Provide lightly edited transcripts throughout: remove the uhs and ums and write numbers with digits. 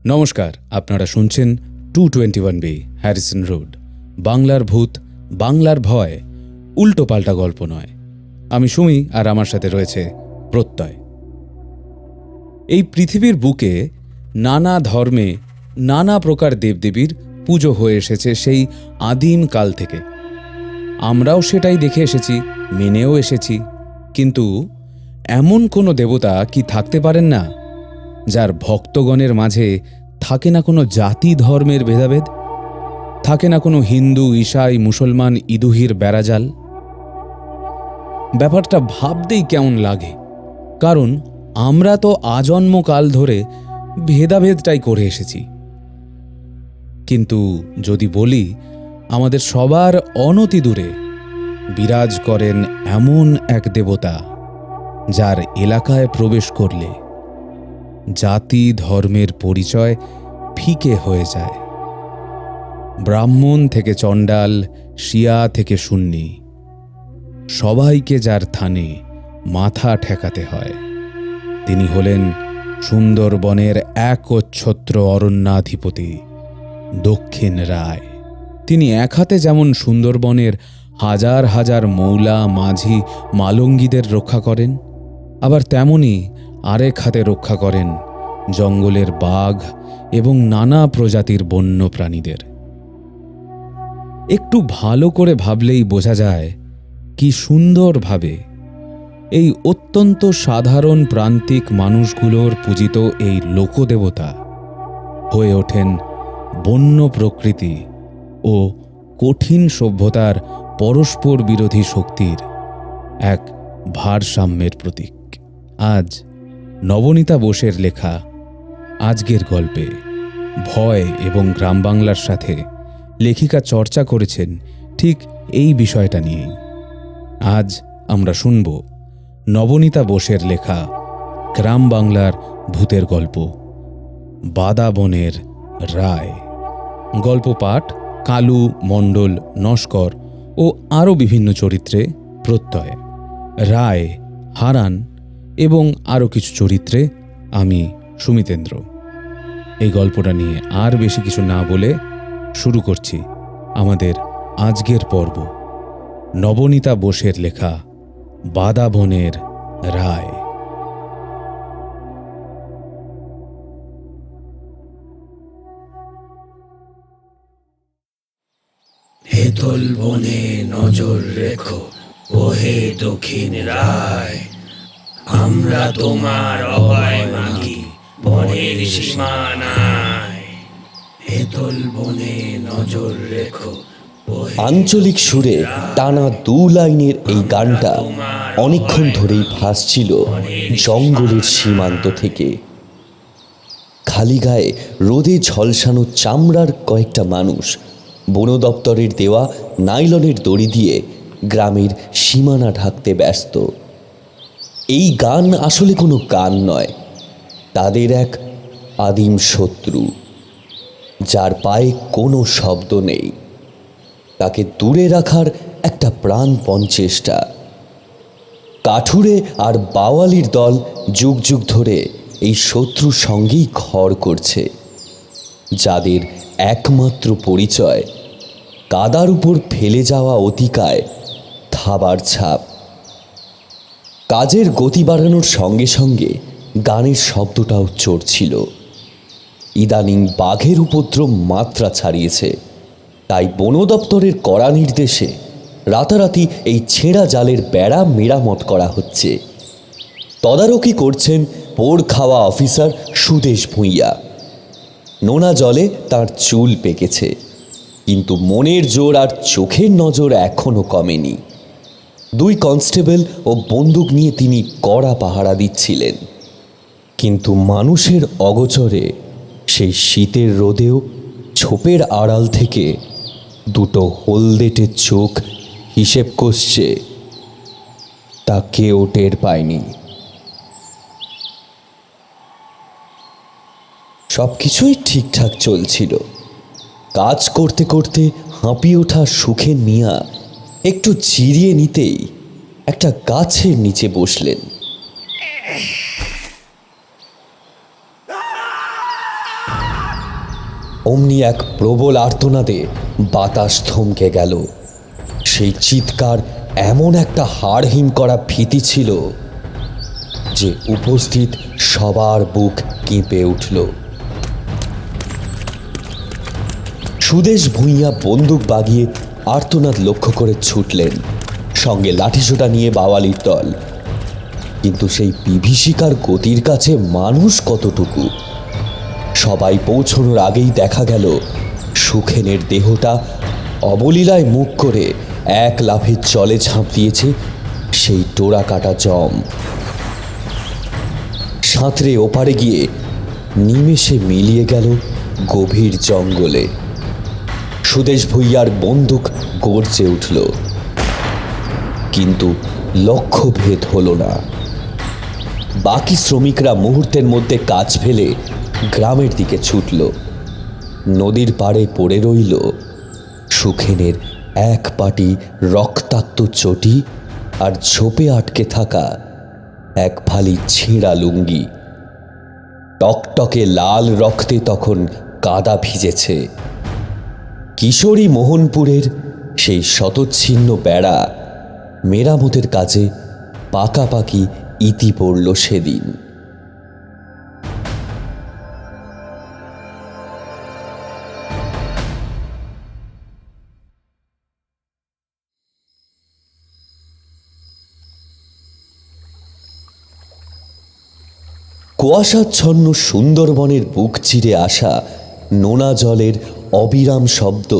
নমস্কার, আপনারা শুনছেন 221B হ্যারিসন রোড। বাংলার ভূত, বাংলার ভয়, উল্টো পাল্টা গল্প নয়। আমি সুমি, আর আমার সাথে রয়েছে প্রত্যয়। এই পৃথিবীর বুকে নানা ধর্মে নানা প্রকার দেবদেবীর পুজো হয়ে এসেছে সেই আদিম কাল থেকে। আমরাও সেটাই দেখে এসেছি, মেনেও এসেছি। কিন্তু এমন কোনো দেবতা কি থাকতে পারেন না যার ভক্তগণের মাঝে থাকে না কোনো জাতি ধর্মের ভেদাভেদ, থাকে না কোনো হিন্দু, ঈসাই, মুসলমান, ইদুহির বেড়াজাল? ব্যাপারটা ভাবতেই কেমন লাগে, কারণ আমরা তো আজন্মকাল ধরে ভেদাভেদটাই করে এসেছি। কিন্তু যদি বলি, আমাদের সবার অনতি দূরে বিরাজ করেন এমন এক দেবতা যার এলাকায় প্রবেশ করলে জাতি ধর্মের পরিচয় ফিকে হয়ে যায়। ব্রাহ্মণ থেকে চণ্ডাল, শিয়া থেকে সুন্নি, সবাইকে যার থানে মাথা ঠেকাতে হয়, তিনি হলেন সুন্দরবনের একচ্ছত্র অরণ্যাধিপতি দক্ষিণ রায়। তিনি এক হাতে যেমন সুন্দরবনের হাজার হাজার মৌলা, মাঝি, মালঙ্গীদের রক্ষা করেন, আবার তেমনি আরেক হাতে রক্ষা করেন জঙ্গলের বাঘ এবং নানা প্রজাতির বন্য প্রাণীদের। একটু ভালো করে ভাবলেই বোঝা যায় কি সুন্দরভাবে এই অত্যন্ত সাধারণ প্রান্তিক মানুষগুলোর পূজিত এই লোকদেবতা হয়ে ওঠেন বন্য প্রকৃতি ও কঠিন সভ্যতার পরস্পর বিরোধী শক্তির এক ভারসাম্যের প্রতীক। আজ নবনীতা বোসের লেখা আজকের গল্পে ভয় এবং গ্রাম বাংলার সাথে লেখিকা চর্চা করেছেন ঠিক এই বিষয়টা নিয়েই। আজ আমরা শুনব নবনীতা বোসের লেখা গ্রাম বাংলার ভূতের গল্প বাদা বনের রায়। গল্প পাঠ কালু, মণ্ডল, নস্কর ও আরও বিভিন্ন চরিত্রে প্রত্যয়, রায়, হারান এবং আরও কিছু চরিত্রে আমি সুমিতেন্দ্র। এই গল্পটা নিয়ে আর বেশি কিছু না বলে শুরু করছি আমাদের আজকের পর্ব, নবনীতা বোসের লেখা বাদা বনের রায়। হেতল বনে নজর রেখো ওহে দক্ষিণ রায়, আমরা তোমার অভয় মাগি বনের সীমানায়। হেতল বনে নজর রেখো। আঞ্চলিক সুরে টানা 2 লাইনের এই গানটা অনেকক্ষণ ধরেই ভাসছিল জঙ্গলের সীমান্ত থেকে। খালি গায়ে রোদে ঝলসানো চামড়ার কয়েকটা মানুষ বন দপ্তরের দেওয়া নাইলনের দড়ি দিয়ে গ্রামের সীমানা ঢাকতে ব্যস্ত। এই গান আসলে কোনো গান নয়, তাদের এক আদিম শত্রু যার পায়ে কোনো শব্দ নেই। তাকে দূরে রাখার একটা প্রাণপণ চেষ্টা। কাঠুরে আর বাওয়ালির দল যুগ যুগ ধরে এই শত্রুর সঙ্গেই ঘর করছে, যাদের একমাত্র পরিচয় কাদার উপর ফেলে যাওয়া অতিকায় থাবার ছাপ। কাজের গতি বাড়ানোর সঙ্গে সঙ্গে গানের শব্দটাও চড়ছিল। ইদানিং বাঘের উপদ্রব মাত্রা ছাড়িয়েছে, তাই বন দপ্তরের কড়া নির্দেশে রাতারাতি এই ছেঁড়া জালের বেড়া মেরামত করা হচ্ছে। তদারকি করছেন পোড় খাওয়া অফিসার সুদেশ ভূঁইয়া। নোনা জলে তার চুল পেকেছে, কিন্তু মনের জোর আর চোখের নজর এখনও কমেনি। 2 কনস্টেবল ও বন্দুক নিয়ে তিনি কড়া পাহারা দিচ্ছিলেন। কিন্তু মানুষের অগোচরে সেই শীতের রোদেও ছোপের আড়াল থেকে 2 হলদেটে চোখ হিসেব কষছে, তা কেউ টের পায়নি। সব কিছুই ঠিকঠাক চলছিল। কাজ করতে করতে হাঁপিয়ে ওঠা সুখের মিয়া একটু জিরিয়ে নিতেই একটা গাছের নিচে বসলেন। অমনি এক প্রবল আর্তনাদে বাতাস থমকে গেল। সেই চিৎকার এমন একটা হাড়হিম করা ভীতি ছিল যে উপস্থিত সবার বুক কেঁপে উঠল। সুদেশ ভূঁইয়া বন্দুক বাগিয়ে আর্তনাদ লক্ষ্য করে ছুটলেন, সঙ্গে লাঠিসোঁটা নিয়ে বাওয়ালির দল। কিন্তু সেই বিভীষিকার গতির কাছে মানুষ কতটুকু? সবাই পৌঁছানোর আগেই দেখা গেল সুখেনের দেহটা অবলীলায় মুখ করে এক লাফে জলে ঝাঁপ দিয়েছে সেই ডোরা কাটা জম। সাঁতরে ওপারে গিয়ে নিমেষে মিলিয়ে গেল গভীর জঙ্গলে। সুদেশ ভূঁইয়ার বন্দুক গর্জে উঠল, কিন্তু লক্ষ্যভেদ হলো না। বাকি শ্রমিকরা মুহূর্তের মধ্যে কাজ ফেলে গ্রামের দিকে ছুটল। নদীর পাড়ে পড়ে রইল সুখেনের এক পাটি রক্তাক্ত চটি আর ঝোপে আটকে থাকা এক ফালি ছেঁড়া লুঙ্গি। টকটকে লাল রক্তে তখন কাদা ভিজেছে। কিশোরী মোহনপুরের সেই শতচ্ছিন্ন বেড়া মেরামতের কাজে পাকাপাকি ইতি পড়ল সেদিন। কুয়াশাচ্ছন্ন সুন্দরবনের বুক চিরে আসা নোনা জলের অবিরাম শব্দ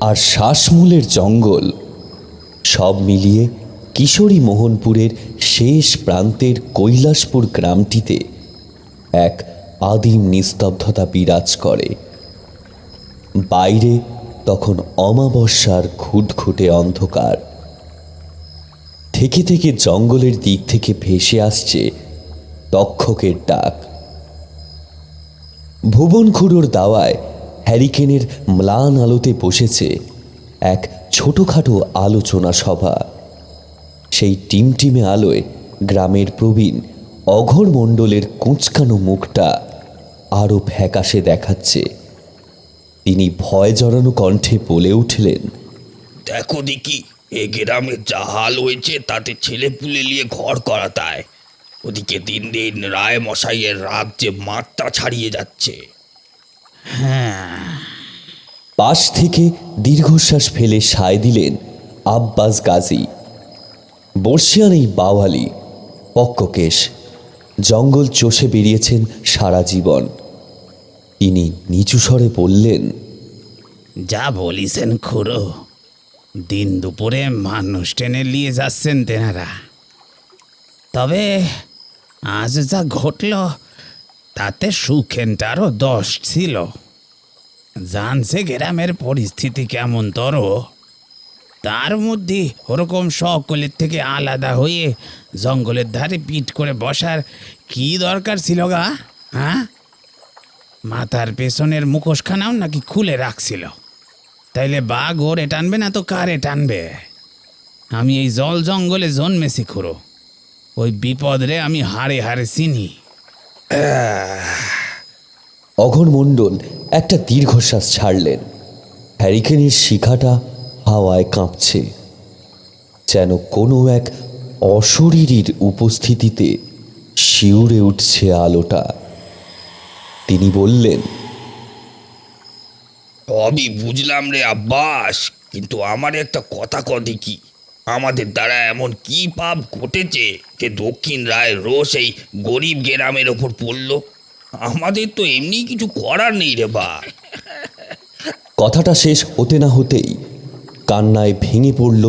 আর শ্বাসমূলের জঙ্গল সব মিলিয়ে কিশোরী মোহনপুরের শেষ প্রান্তের কৈলাসপুর গ্রামটিতে এক আদিম নিস্তব্ধতা বিরাজ করে। বাইরে তখন অমাবস্যার ঘুটঘুটে অন্ধকার। থেকে থেকে জঙ্গলের দিক থেকে ভেসে আসছে তক্ষকের ডাক। ভুবন খুড়োর দাওয়ায় হ্যারিকেনের ম্লান আলোতে বসেছে এক ছোটখাটো আলোচনা সভা। সেই টিমটিমে আলোয় গ্রামের প্রবীণ অঘোর মণ্ডলের কুঁচকানো মুখটা আরো ফ্যাকাশে দেখাচ্ছে। তিনি ভয় জড়ানো কণ্ঠে বলে উঠলেন, দেখো দেখি এ গ্রামে যা হাল হয়েছে তাতে ছেলে পুলে নিয়ে ঘর করাতায়। ওদিকে দিন দিন রায় মশাইয়ের রাজ্যে মাত্রা ছাড়িয়ে যাচ্ছে। পাশ থেকে দীর্ঘশ্বাস ফেলে সায় দিলেন আব্বাস গাজী। বর্ষিয়ান এই বাওয়ালি পক্ককেশ, জঙ্গল চষে বেরিয়েছেন সারা জীবন। তিনি নিচু স্বরে বললেন, যা বলিছেন খুড়ো, দিন দুপুরে মানুষ টেনে নিয়ে যাচ্ছেন তেনারা। তবে আজ যা ঘটল তাতে সুখেনটারও দোষ ছিল। জানছে গ্রামের পরিস্থিতি কেমন তর, তার মধ্যে ওরকম সকলের থেকে আলাদা হয়ে জঙ্গলের ধারে পিঠ করে বসার কি দরকার ছিল গা? হ্যাঁ, মাথার পেছনের মুখোশখানাও নাকি খুলে রাখছিল। তাইলে বাঘ ওরে টানবে না তো কারে টানবে? আমি এই জল জঙ্গলে জন্মেছি খুড়ো, ওই বিপদ রে আমি হাড়ে হাড়ে চিনি। অঘোর মণ্ডল একটা দীর্ঘশ্বাস ছাড়লেন। হ্যারিকেনের শিখাটা হাওয়ায় কাঁপছে, যেন কোনো এক অশরীরীর উপস্থিতিতে শিউরে উঠছে আলোটা। তিনি বললেন, সবই বুঝলাম রে আব্বাস, কিন্তু আমার একটা কথা কদি কি, আমাদের দ্বারা এমন কি পাপ ঘটেছে যে দক্ষিণ রায়ের রোষ এই গরিব গ্রামের ওপর পড়ল? আমাদের তো এমনি কিছু করার নেই রে বা। কথাটা শেষ হতে না হতেই কান্নায় ভেঙে পড়ল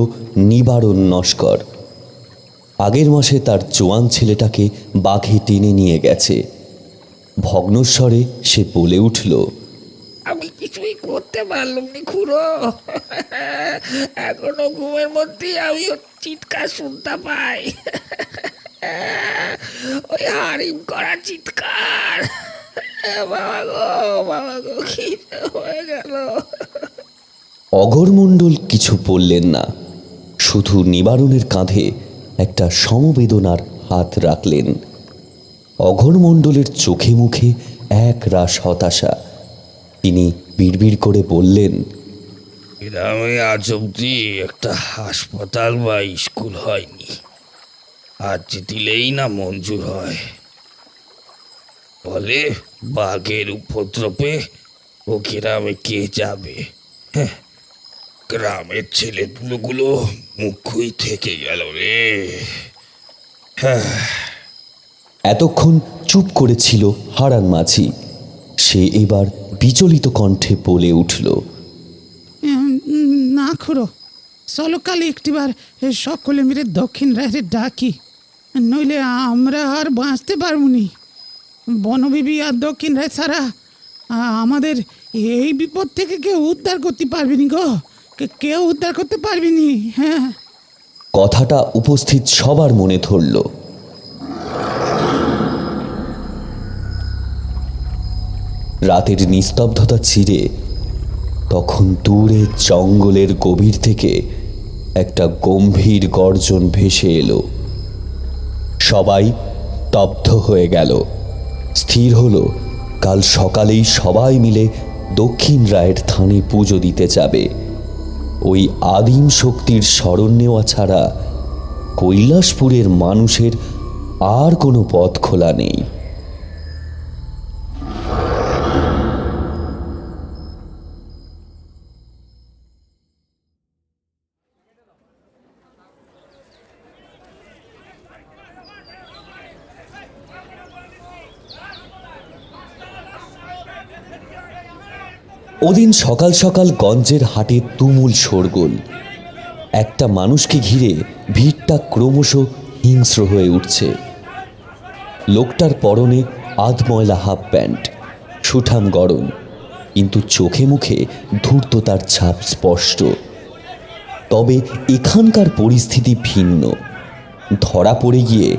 নিবারণ নস্কর। আগের মাসে তার জোয়ান ছেলেটাকে বাঘে টেনে নিয়ে গেছে। ভগ্নস্বরে সে বলে উঠল, আমি কিছুই করতে পারলাম নি খুড়ো। এখনো ঘুমের মধ্যেই আমি ওর চিৎকার শুনতে পাই, ওই হারিম করা চিৎকার। বাবা গো কি হয়ে গেল। অঘোর মণ্ডল কিছু বললেন না, শুধু নিবারণের কাঁধে একটা সমবেদনার হাত রাখলেন। অঘোর মণ্ডলের চোখে মুখে এক রাশ হতাশা। তিনি বিড়বিড় করে বললেন, গ্রামে আজ অব্দি একটা হাসপাতাল বা স্কুল হয়নি। আজ দিলেই না মঞ্জুর হয়। বলে বাঘের উপদ্রবে ও গ্রামে কে যাবে? হ্যাঁ, গ্রামের ছেলেপুলোগুলো মুখই থেকে গেল রে। এতক্ষণ চুপ করেছিল হারান মাঝি। সে এবার বিচলিত কণ্ঠে বলে উঠল, না খুড়ো, চলো কাল একটিবার সকলে মিলে দক্ষিণ রায়ের ডাকি, নইলে আমরা আর বাঁচতে পারবো নি। বনবিবি আর দক্ষিণ রায় ছাড়া আমাদের এই বিপদ থেকে কেউ উদ্ধার করতে পারবেনি গো, কেউ উদ্ধার করতে পারবেনি। হ্যাঁ, কথাটা উপস্থিত সবার মনে ধরল। রাতের নিস্তব্ধতা চিরে তখন দূরে জঙ্গলের গভীর থেকে একটা গম্ভীর গর্জন ভেসে এলো। সবাই স্তব্ধ হয়ে গেল। স্থির হলো কাল সকালেই সবাই মিলে দক্ষিণ রায়ের থানে পুজো দিতে যাবে। ওই আদিম শক্তির স্মরণ নেওয়া ছাড়া কৈলাসপুরের মানুষের আর কোনো পথ খোলা নেই। ওদিন সকাল সকাল গঞ্জের হাটে তুমুল শোরগোল। একটা মানুষকে ঘিরে ভিড়টা ক্রমশ হিংস্র হয়ে উঠছে। লোকটার পরনে আধময়লা হাফ প্যান্ট, সুঠাম গরম, কিন্তু চোখে মুখে ধূর্ততার ছাপ স্পষ্ট। তবে এখানকার পরিস্থিতি ভিন্ন। ধরা পড়ে গিয়ে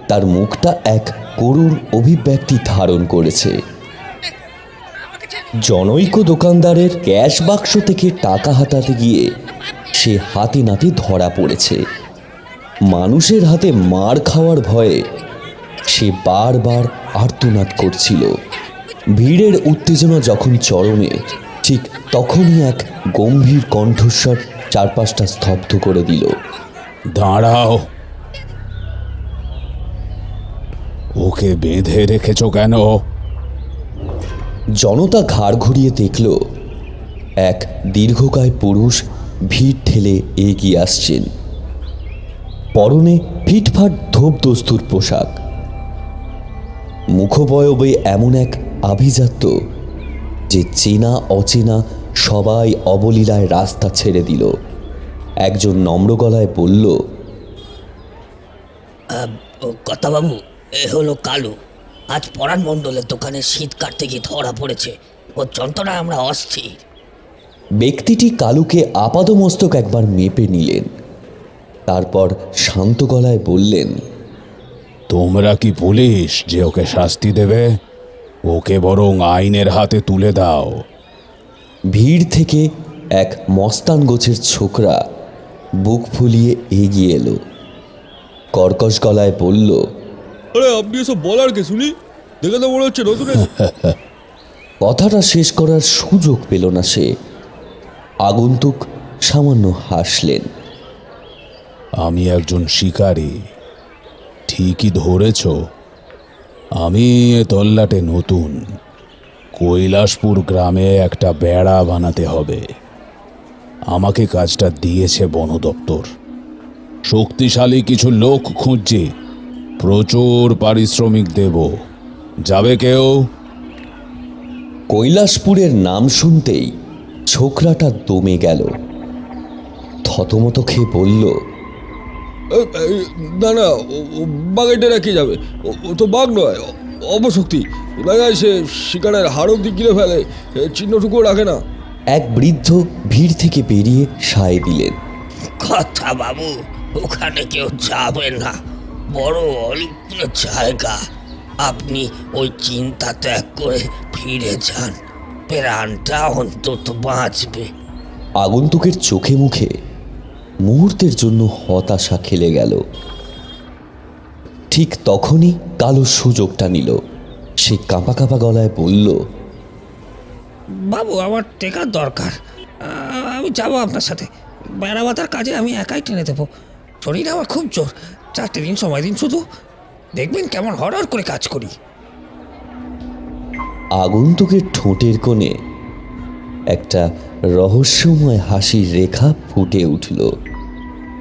তার মুখটা এক করুণ অভিব্যক্তি ধারণ করেছে। জনৈক দোকানদারের ক্যাশ বাক্স থেকে টাকা হাতাতে গিয়ে সে হাতে নাতে ধরা পড়েছে। মানুষের হাতে মার খাওয়ার ভয়ে সে বারবার আর্তনাদ করছিল। ভিড়ের উত্তেজনা যখন চরমে, ঠিক তখনই এক গম্ভীর কণ্ঠস্বর চারপাশটা স্তব্ধ করে দিল। দাঁড়াও, ওকে বেঁধে রেখেছ কেন? জনতা ঘাড় ঘুরিয়ে দেখল এক দীর্ঘকায় পুরুষ ভিড় ঠেলে এগিয়ে আসছেন। পরনে ফিটফাট ধোপ দস্তুর পোশাক, মুখবয়বে এমন এক আভিজাত্য যে চেনা অচেনা সবাই অবলীলায় রাস্তা ছেড়ে দিল। একজন নম্র গলায় বলল, বাবু, এ হলো কালু। আজ পরাণ মণ্ডলের দোকানে শীত কাটতে গিয়ে ধরা পড়েছে। ওর যন্ত্রণায় আমরা অস্থির। ব্যক্তিটি কালুকে আপাদমস্তক একবার মেপে নিলেন, তারপর শান্ত গলায় বললেন, তোমরা কি পুলিশ যে ওকে শাস্তি দেবে? ওকে বরং আইনের হাতে তুলে দাও। ভিড় থেকে এক মস্তান গোছের ছোকরা বুক ফুলিয়ে এগিয়ে এলো। কর্কশ গলায় বলল, আরে আপনি এসব বলার কে শুনি? দেখে তো মনে হচ্ছে নতুন কথাটা শেষ করার সুযোগ পেল না সে। আগন্তুক সামান্য হাসলেন। আমি একজন শিকারী। ঠিকই ধরেছ, আমি এ তল্লাটে নতুন। কৈলাসপুর গ্রামে একটা বেড়া বানাতে হবে। আমাকে কাজটা দিয়েছে বন দপ্তর। শক্তিশালী কিছু লোক খুঁজছি, প্রচুর পারিশ্রমিক দেব। যাবে কেউ? কৈলাসপুরের নাম শুনতেই ছোকরাটা দমে গেল। থতমত খেয়ে বলল, না না, বাঘেটা রেখে যাবে। ও তো বাঘ নয়, অপশক্তি। লাগায় সে শিকারের হাড় অব্দি গিলে ফেলে, চিহ্নটুকুও রাখে না। এক বৃদ্ধ ভিড় থেকে বেরিয়ে সায় দিলেন। বাবু, ওখানে কেউ যাবে না, বড় অলিপ্ত জায়গা। আপনি ওই চিন্তা ত্যাগ করে ফিরে যান, প্রাণটা অন্তত বাঁচবে। আগন্তুকের চোখে মুখে মুহূর্তের জন্য হতাশা খেলে গেল। ঠিক তখনই কালো সুযোগটা নিল। সে কাঁপা কাঁপা গলায় বলল, বাবু আমার টেকার দরকার, আমি যাবো আপনার সাথে। বেড়াবাতার কাজে আমি একাই টেনে দেবো। শরীরে আমার খুব জোর, 4টে দিন সময় দিন শুধু, দেখবেন কেমন হরহর করে কাজ করি। আগন্তুকের ঠোঁটের কোণে একটা রহস্যময় হাসির রেখা ফুটে উঠল।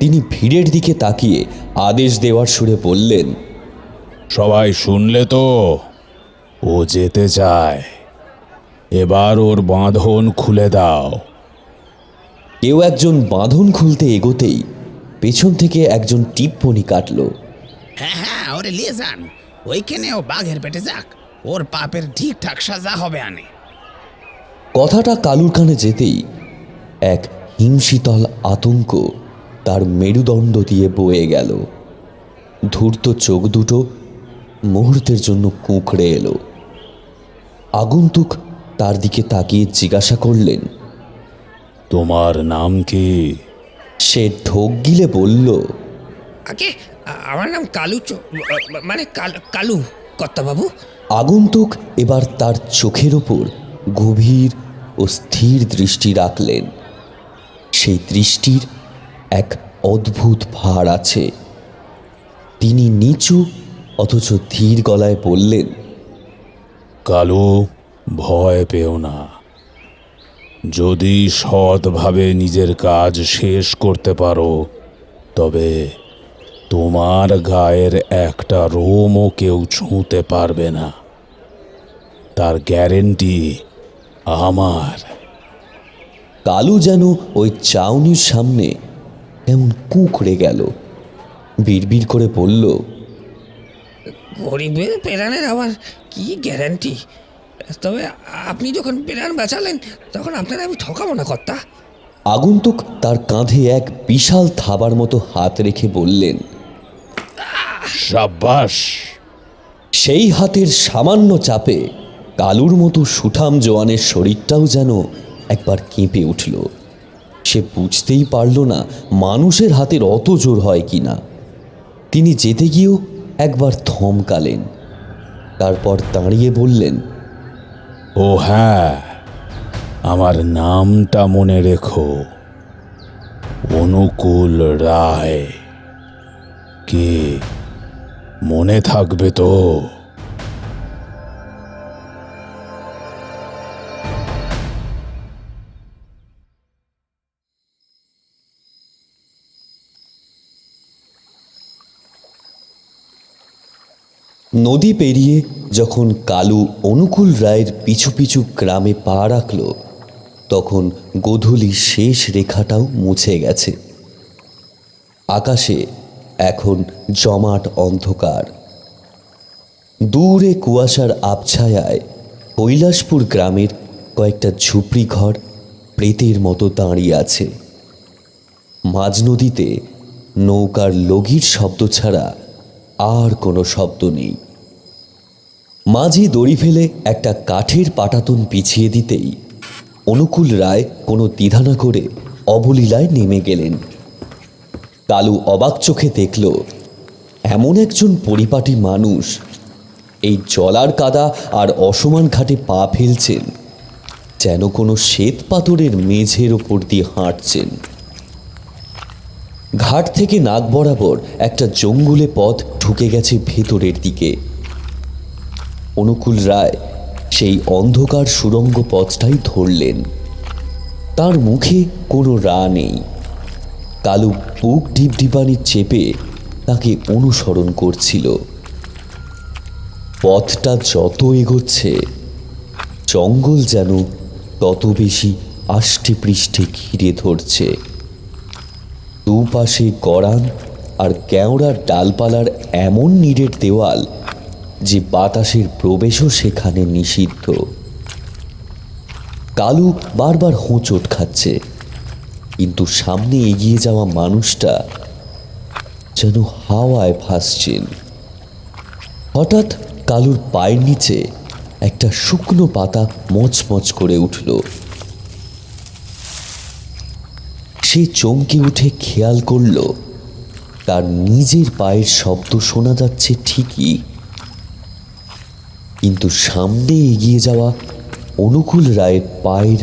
তিনি ভিড়ের দিকে তাকিয়ে আদেশ দেওয়ার সুরে বললেন, সবাই শুনলে তো, ও যেতে চায়, এবার ওর বাঁধন খুলে দাও। কেউ একজন বাঁধন খুলতে এগোতেই পেছন থেকে একজন টিপ্পনি কাটল। হ্যাঁ হ্যাঁ, ওরে নিয়ে যান, ওইখানে ও বাঘের পেটে যাক, ওর পাপের ঠিকঠাক সাজা হবে আনে। কথাটা কালুর কানে যেতেই এক হিমশীতল আতঙ্ক তার মেরুদণ্ড দিয়ে বয়ে গেল। ধূর্ত চোখ দুটো মুহূর্তের জন্য কুঁকড়ে এলো। আগন্তুক তার দিকে তাকিয়ে জিজ্ঞাসা করলেন, তোমার নাম কি? সে ঢোক গিলে বলল, আগে আমার নাম কালু, মানে কালু কর্তাবাবু। আগন্তুক এবার তার চোখের ওপর গভীর ও স্থির দৃষ্টি রাখলেন। সেই দৃষ্টির এক অদ্ভুত ভার আছে। তিনি নিচু অথচ ধীর গলায় বললেন, কালু, ভয় পেও না। যদি সৎভাবে নিজের কাজ শেষ করতে পারো, তবে তোমার গায়ের একটা রোমও কেউ ছুঁতে পারবে না, তার গ্যারেন্টি আমার। কালু যেন ওই চাউনির সামনে এমন কুঁকড়ে গেল। বিড়বিড় করে বলল, গরিবের পেরানের আবার কি গ্যারান্টি? তবে আপনি যখন পেরান বাঁচালেন তখন আপনারা আমি ঠকাবো না কর্তা। আগন্তুক তার কাঁধে এক বিশাল থাবার মতো হাত রেখে বললেন, সাব্বাস। সেই হাতের সামান্য চাপে কালুর মতো সুঠাম জওয়ানের শরীরটাও যেন একবার কেঁপে উঠল। সে বুঝতেই পারল না মানুষের হাতের অত জোর হয় কি না। তিনি যেতে গিয়েও একবার থমকালেন, তারপর দাঁড়িয়ে বললেন, ও হ্যাঁ, আমার নামটা মনে রেখো, অনুকূল রায়। কে মনে থাকবে তো? নদী পেরিয়ে যখন কালু অনুকূল রায়ের পিছু পিছু গ্রামে পা রাখল, তখন গোধূলি শেষ রেখাটাও মুছে গেছে। আকাশে এখন জমাট অন্ধকার। দূরে কুয়াশার আবছায়ায় কৈলাসপুর গ্রামের কয়েকটা ঝুপড়ি ঘর প্রেতের মতো দাঁড়িয়ে আছে। মাঝ নদীতে নৌকার লগির শব্দ ছাড়া আর কোনো শব্দ নেই। মাঝি দড়ি ফেলে একটা কাঠের পাটাতন পিছিয়ে দিতেই অনুকূল রায় কোনো দ্বিধা না করে অবলীলায় নেমে গেলেন। কালু অবাক চোখে দেখল, এমন একজন পরিপাটি মানুষ এই জলার কাদা আর অসমান ঘাটে পা ফেলছেন, যেন কোনো শ্বেত পাথরের মেঝের ওপর দিয়ে হাঁটছেন। ঘাট থেকে নাক বরাবর একটা জঙ্গলে পথ ঢুকে গেছে ভেতরের দিকে। অনুকূল রায় সেই অন্ধকার সুড়ঙ্গ পথটাই ধরলেন। তার মুখে কোনো রা নেই। কালু বুক ডিপডিপানি চেপে তাকে অনুসরণ করছিল। পথটা যত এগোচ্ছে জঙ্গল যেন তত বেশি আষ্টে পৃষ্ঠে ঘিরে ধরছে। দুপাশে গড়ান আর কেওড়ার ডালপালার এমন নিরেট দেওয়াল যে বাতাসের প্রবেশও সেখানে নিষিদ্ধ। কালু বারবার হোঁচট খাচ্ছে, কিন্তু সামনে এগিয়ে যাওয়া মানুষটা যেন হাওয়ায় ভাসছেন। হঠাৎ কালুর পায়ের নিচে একটা শুকনো পাতা মচমচ করে উঠল। সে চমকে উঠে খেয়াল করল তার নিজের পায়ের শব্দ শোনা যাচ্ছে ঠিকই, কিন্তু সামনে এগিয়ে যাওয়া অনুকূল রায়ের পায়ের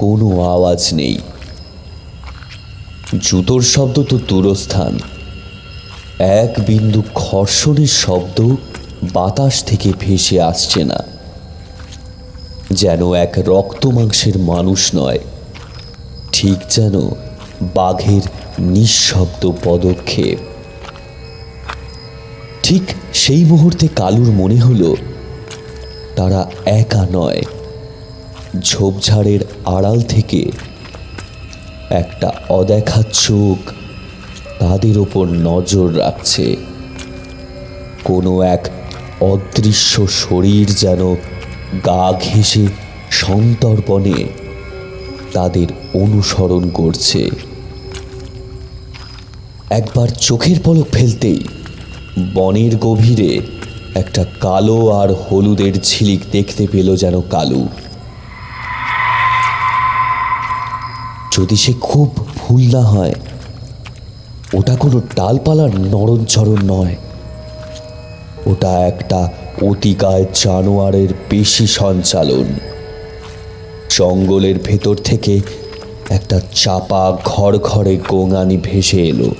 কোনো আওয়াজ নেই। জুতোর শব্দ তো দূরস্থান, এক বিন্দু ঘর্ষণের শব্দ বাতাস থেকে ভেসে আসছে না। যেন এক রক্ত মাংসের মানুষ নয়, ঠিক যেন বাঘের নিঃশব্দ পদক্ষেপ। ঠিক সেই মুহূর্তে কালুর মনে হলো তারা একা নয়, ঝোপঝাড়ের আড়াল থেকে একটা অদেখা চোখ তাদের ওপর নজর রাখছে। কোনো এক অদৃশ্য শরীর যেন গা ঘেঁষে সন্তর্পণে তাদের অনুসরণ করছে। একবার চোখের পলক ফেলতেই বনের গভীরে একটা কালো আর হলুদের ঝিলিক দেখতে পেল যেন কালু। যদি সে খুব ভুল না হয়, ওটা কোনো ডালপালার নড়নচড়ন নয়, ওটা একটা অতিকায় জানোয়ারের পেশি সঞ্চালন। জঙ্গলের ভেতর থেকে একটা চাপা ঘর ঘরে গোঙানি ভেসে এলো।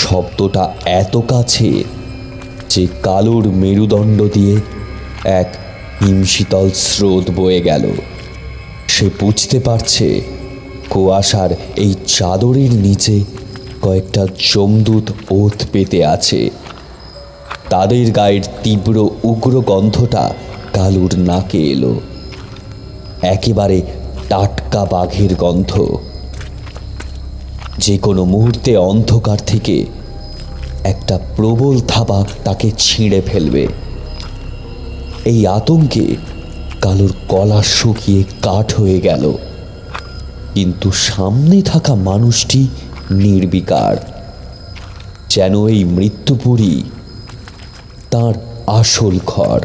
শব্দটা এত কাছে যে কালুর মেরুদণ্ড দিয়ে এক হিমশীতল স্রোত বয়ে গেল। সে বুঝতে পারছে কুয়াশার এই চাদরের নিচে কয়েকটা যমদূত ওত পেতে আছে। তাদের গায়ের তীব্র উগ্র গন্ধটা কালুর নাকে এলো, একেবারে টাটকা বাঘের গন্ধ। যে কোনো মুহূর্তে অন্ধকার থেকে একটা প্রবল থাবা তাকে ছিঁড়ে ফেলবে। এই আতঙ্কে কালুর গলা শুকিয়ে কাঠ হয়ে গেল, কিন্তু সামনে থাকা মানুষটি নির্বিকার, যেন এই মৃত্যুপুরী তার আসল ঘর।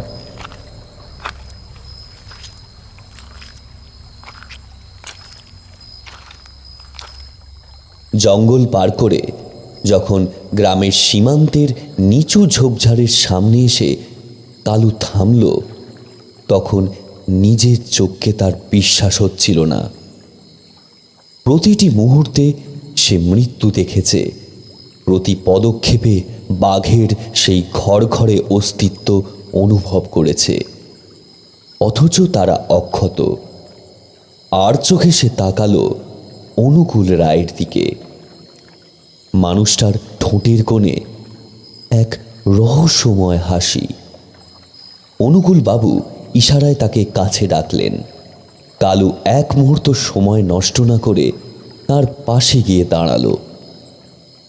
জঙ্গল পার করে যখন গ্রামের সীমান্তের নিচু ঝোপঝাড়ের সামনে এসে কালু থামল, তখন নিজের চোখকে তার বিশ্বাস হচ্ছিল না। প্রতিটি মুহূর্তে সে মৃত্যু দেখেছে, প্রতি পদক্ষেপে বাঘের সেই ঘরে অস্তিত্ব অনুভব করেছে, অথচ তারা অক্ষত। আর চোখে সে তাকালো অনুকূল রায়ের দিকে। মানুষটার ঠোঁটের কোণে এক রহস্যময় হাসি। অনুকূল বাবু ইশারায় তাকে কাছে ডাকলেন। কালু এক মুহূর্ত সময় নষ্ট না করে তার পাশে গিয়ে দাঁড়ালো।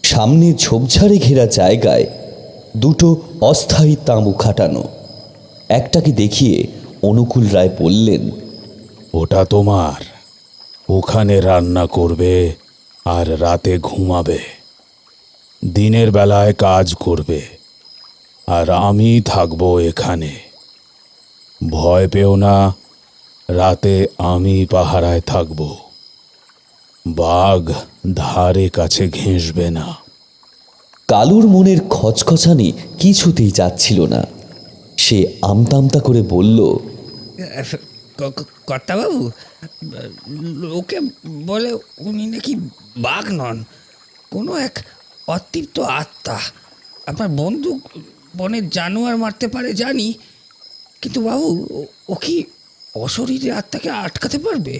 সামনে ঝোপঝাড়ে ঘেরা জায়গায় দুটো অস্থায়ী তাঁবু খাটানো। একটাকে দেখিয়ে অনুকূল রায় বললেন, ওটা তোমার, ওখানে রান্না করবে আর রাতে ঘুমাবে, দিনের বেলায় কাজ করবে, আর আমি থাকবো এখানে। ভয় পেও না, রাতে আমি পাহারায় থাকব, বাঘ ধারে কাছে ঘেঁষবে না। কালুর মনের খচখচানি কিছুতেই যাচ্ছিল না। সে আমতামতা করে বলল, কর্তাবাবু, লোকে বলে উনি নাকি বাঘ নন, কোনো এক অতৃপ্ত আত্মা। আপনার বন্দুক বনের জানোয়ার মারতে পারে জানি, কিন্তু বাবু ও কি অশরীরে আত্মাকে আটকাতে পারবে?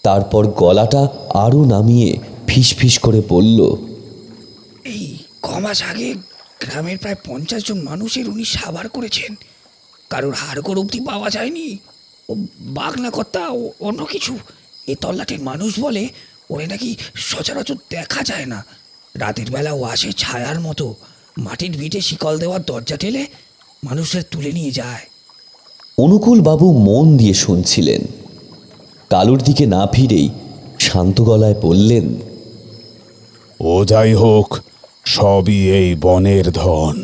তারপর গলাটা আরও নামিয়ে ফিসফিস করে বলল, এই কমাস আগে গ্রামের প্রায় 50 জন মানুষের উনি সাবার করেছেন, কারোর হাড়গোড় অবধি পাওয়া যায়নি। ও বাঘ না কর্তা, অন্য কিছু। এ তল্লাটের মানুষ বলে ওরে নাকি সচরাচর দেখা যায় না, রাতের বেলা ও আসে ছায়ার মতো, মাটির ভিটে শিকল দেওয়ার দরজা ঠেলে মানুষের তুলে নিয়ে যায়। অনুকূল বাবু মন দিয়ে শুনছিলেন। কালুর দিকে না ফিরেই শান্ত গলায় বললেন, ও যাই হোক, সবই এই বনের ধন।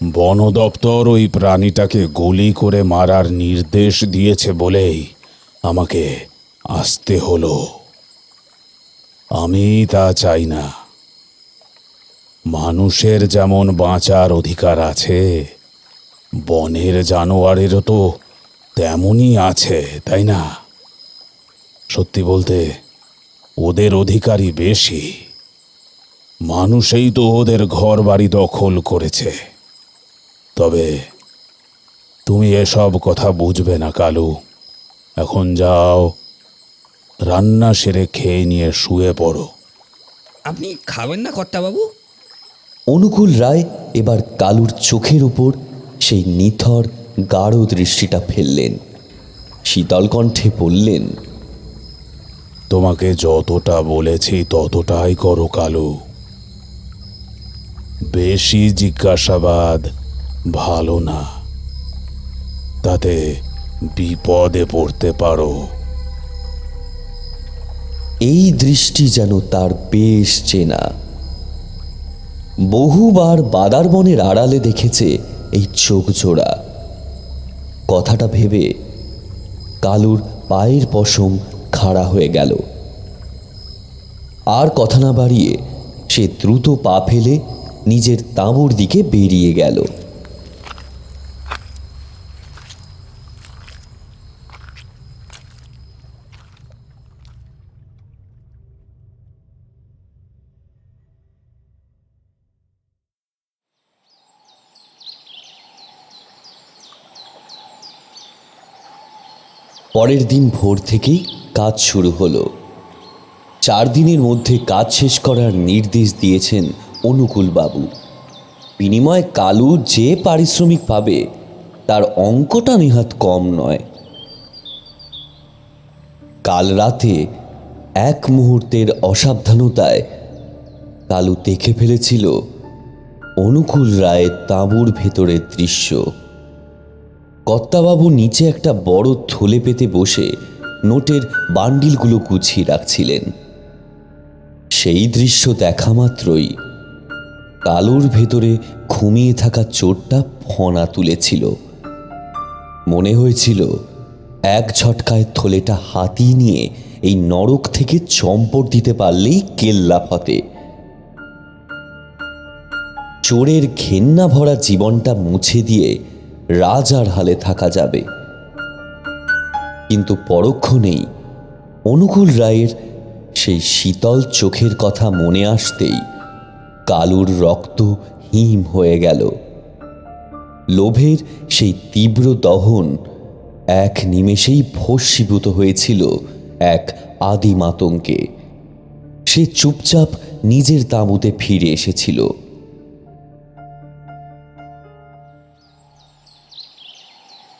বন দপ্তর ওই প্রাণীটাকে গুলি করে মারার নির্দেশ দিয়েছে বলেই আমাকে আসতে হলো। আমি তা চাই না। মানুষের যেমন বাঁচার অধিকার আছে, বনের জানোয়ারেরও তো তেমনই আছে, তাই না? সত্যি বলতে ওদের অধিকারই বেশি। মানুষই তো ওদের ঘর বাড়ি দখল করেছে। তবে তুমি এসব কথা বুঝবে না কালু। এখন যাও, রান্না সেরে খেয়ে নিয়ে শুয়ে পড়ো। আপনি খাবেন না কর্তাবাবু? অনুকূল রায় এবার কালুর চোখের উপর সেই নিথর গাঢ় দৃষ্টিটা ফেললেন। শীতল কণ্ঠে বললেন, তোমাকে যতটা বলেছি ততটাই করো কালু। বেশি জিজ্ঞাসাবাদ ভালো না, তাতে বিপদে পড়তে পারো। এই দৃষ্টি যেন তার বেশ চেনা। বহুবার বাদারবনের আড়ালে দেখেছে এই চোখ জোড়া। কথাটা ভেবে কালুর পায়ের পশম খাড়া হয়ে গেল। আর কথা না বাড়িয়ে সে দ্রুত পা ফেলে নিজের তাঁবুর দিকে বেরিয়ে গেল। পরের দিন ভোর থেকেই কাজ শুরু হলো। 4 দিনের মধ্যে কাজ শেষ করার নির্দেশ দিয়েছেন অনুকূলবাবু। বিনিময়ে কালু যে পারিশ্রমিক পাবে তার অঙ্কটা নেহাত কম নয়। কাল রাতে এক মুহূর্তের অসাবধানতায় কালু দেখে ফেলেছিল অনুকূল রায়ের তাঁবুর ভেতরের দৃশ্য। কর্তাবাবু নিচে একটা বড় থলে পেতে বসে নোটের বান্ডিলগুলো গুছিয়ে রাখছিলেন। সেই দৃশ্য দেখা মাত্রই কালুর ভেতরে ঘুমিয়ে থাকা চোরটা ফণা তুলেছিল। মনে হয়েছিল এক ঝটকায় থলেটা হাতিয়ে নিয়ে এই নরক থেকে চম্পট দিতে পারলেই কেল্লা ফতে। চোরের ঘেন্না ভরা জীবনটা মুছে দিয়ে রাজার হালে থাকা যাবে। কিন্তু পরক্ষণেই অনুকূল রায়ের সেই শীতল চোখের কথা মনে আসতেই কালুর রক্ত হিম হয়ে গেল। লোভের সেই তীব্র দহন এক নিমেষেই ভস্মীভূত হয়েছিল এক আদিম আতঙ্কে। সে চুপচাপ নিজের তাঁবুতে ফিরে এসেছিল।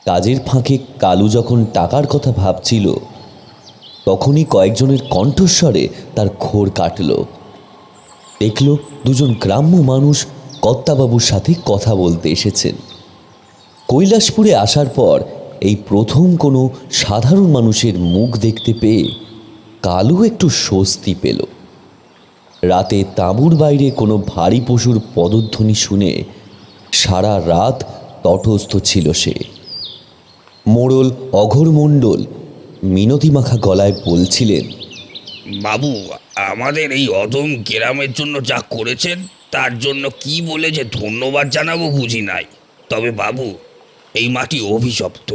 কাজের ফাঁকে কালু যখন টাকার কথা ভাবছিল তখনই কয়েকজনের কণ্ঠস্বরে তার ঘোর কাটল। দেখল দুজন গ্রাম্য মানুষ কর্তাবাবুর সাথে কথা বলতে এসেছেন। কৈলাসপুরে আসার পর এই প্রথম কোনো সাধারণ মানুষের মুখ দেখতে পেয়ে কালু একটু স্বস্তি পেল। রাতে তাঁবুর বাইরে কোনো ভারী পশুর পদধ্বনি শুনে সারা রাত তটস্থ ছিল সে। মোড়ল অঘোর মণ্ডল মিনতি মাখা গলায় বলছিলেন, বাবু, আমাদের এই অদম গ্রামের জন্য যা করেছেন তার জন্য কি বলে যে ধন্যবাদ জানাবো বুঝি নাই। তবে বাবু, এই মাটি অভিশপ্ত।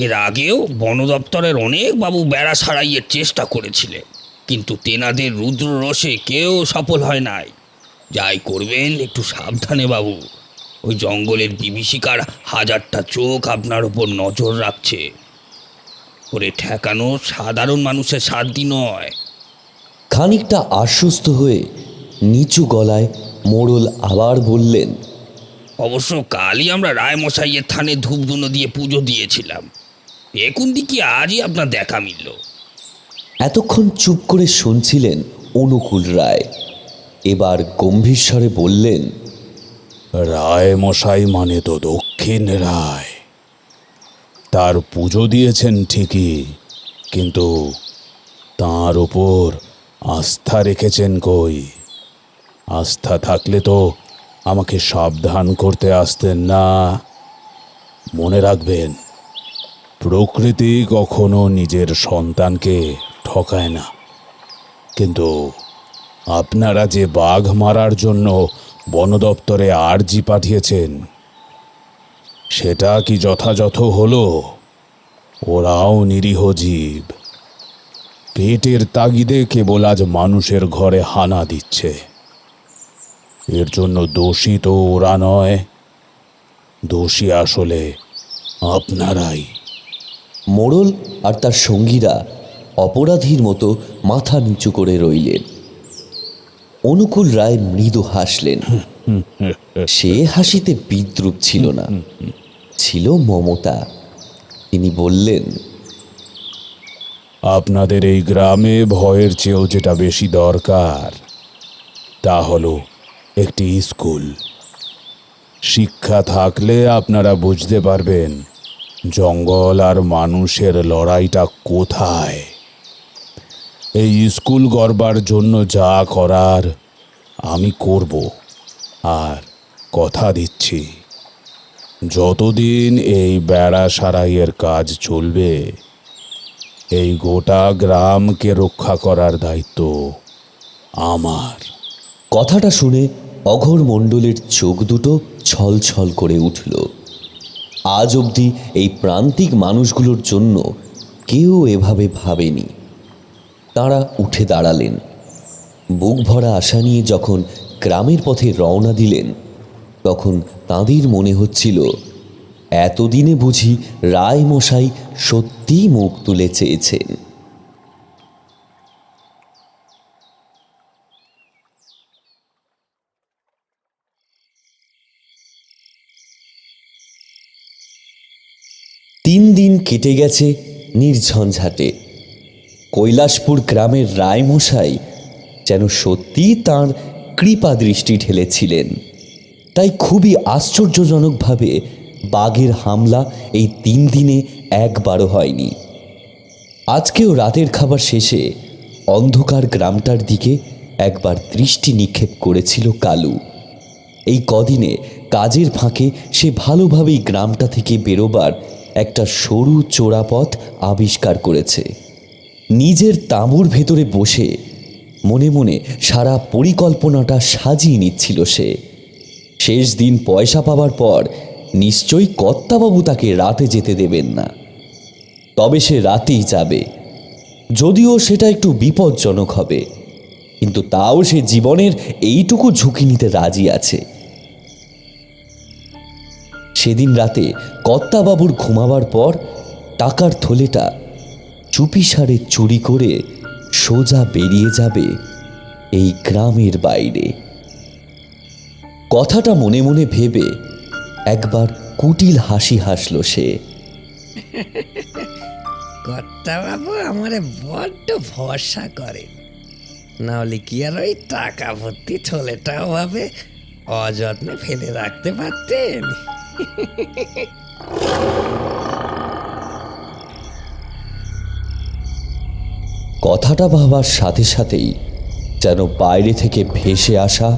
এর আগেও বন দপ্তরের অনেক বাবু বেড়া সারাইয়ের চেষ্টা করেছিলেন, কিন্তু তেনাদের রুদ্র রোষে কেউ সফল হয় নাই। যাই করবেন একটু সাবধানে বাবু। ওই জঙ্গলের বিভীষিকার 1000টা চোখ আপনার উপর নজর রাখছে। ওরে ঠেকানো সাধারণ মানুষের সাধ্যি নয়। খানিকটা আশ্বস্ত হয়ে নিচু গলায় মোড়ল আবার বললেন, অবশ্য কালই আমরা রায়মশাইয়ের থানে ধূপধুনো দিয়ে পুজো দিয়েছিলাম। দেখুন দিকে আজই আপনার দেখা মিলল। এতক্ষণ চুপ করে শুনছিলেন অনুকূল রায়। এবার গম্ভীর স্বরে বললেন, রায় মশাই মানে তো দক্ষিণ রায়। তার পুজো দিয়েছেন ঠিকই, কিন্তু তার ওপর আস্থা রেখেছেন কই? আস্থা থাকলে তো আমাকে সাবধান করতে আসতেন না। মনে রাখবেন, প্রকৃতি কখনো নিজের সন্তানকে ঠকায় না। কিন্তু আপনারা যে বাঘ মারার জন্য বন দপ্তরে আর্জি পাঠিয়েছেন, সেটা কি যথাযথ হলো? ওরাও নিরীহ জীব, পেটের তাগিদে কেবল আজ মানুষের ঘরে হানা দিচ্ছে। এর জন্য দোষী তো ওরা নয়, দোষী আসলে আপনারাই। মোড়ল আর তার সঙ্গীরা অপরাধীর মতো মাথা নিচু করে রইলেন। অনুকূল রায় মৃদু হাসলেন। সে হাসিতে বিদ্রুপ ছিল না, ছিল মমতা। তিনি বললেন, আপনাদের এই গ্রামে ভয়ের চেয়েও যেটা বেশি দরকার তা হলো একটি স্কুল। শিক্ষা থাকলে আপনারা বুঝতে পারবেন জঙ্গল আর মানুষের লড়াইটা কোথায়। এই স্কুল গড়বার জন্য যা করার আমি করব, আর কথা দিচ্ছি যতদিন এই বেড়া সারাইয়ের কাজ চলবে এই গোটা গ্রামকে রক্ষা করার দায়িত্ব আমার। কথাটা শুনে অঘোর মণ্ডলের চোখ দুটো ছলছল করে উঠল। আজ অবধি এই প্রান্তিক মানুষগুলোর জন্য কেউ এভাবে ভাবেনি। তাঁরা উঠে দাঁড়ালেন। বুক ভরা আশা নিয়ে যখন গ্রামের পথে রওনা দিলেন, তখন তাঁদের মনে হচ্ছিল এতদিনে বুঝি রায় মশাই সত্যিই মুখ তুলে চেয়েছেন। তিন দিন কেটে গেছে নির্ঝঞ্ঝাটে। কৈলাসপুর গ্রামের রায়মশাই যেন সত্যিই তাঁর কৃপা দৃষ্টি ঢেলেছিলেন। তাই খুবই আশ্চর্যজনকভাবে বাঘের হামলা এই 3 দিনে একবারও হয়নি। আজকেও রাতের খাবার শেষে অন্ধকার গ্রামটার দিকে একবার দৃষ্টি নিক্ষেপ করেছিল কালু। এই কদিনে কাজের ফাঁকে সে ভালোভাবেই গ্রামটা থেকে বেরোবার একটা সরু চোরা পথ আবিষ্কার করেছে। নিজের তাঁবুর ভেতরে বসে মনে মনে সারা পরিকল্পনাটা সাজিয়ে নিচ্ছিল সে। শেষ দিন পয়সা পাবার পর নিশ্চয়ই কর্তাবাবু তাকে রাতে যেতে দেবেন না, তবে সে রাতেই যাবে। যদিও সেটা একটু বিপজ্জনক হবে, কিন্তু তাও সে জীবনের এইটুকু ঝুঁকি নিতে রাজি আছে। সেদিন রাতে কর্তাবাবুর ঘুমাবার পর টাকার থলেটা চুপিসারে চুরি করে সোজা বেরিয়ে যাবে এই গ্রামের বাইরে। কথাটা মনে মনে ভেবে একবার কুটিল হাসি হাসল সে। কর্তাবাবু আমারে বড্ড ভরসা করে, নাহলে কি আর ওই টাকা ভর্তি থলেটাও ভাবে অযত্নে ফেলে রাখতে পারতেন। কথাটা ভাবার সাথে সাথেই যেন বাইরে থেকে ভেসে আসা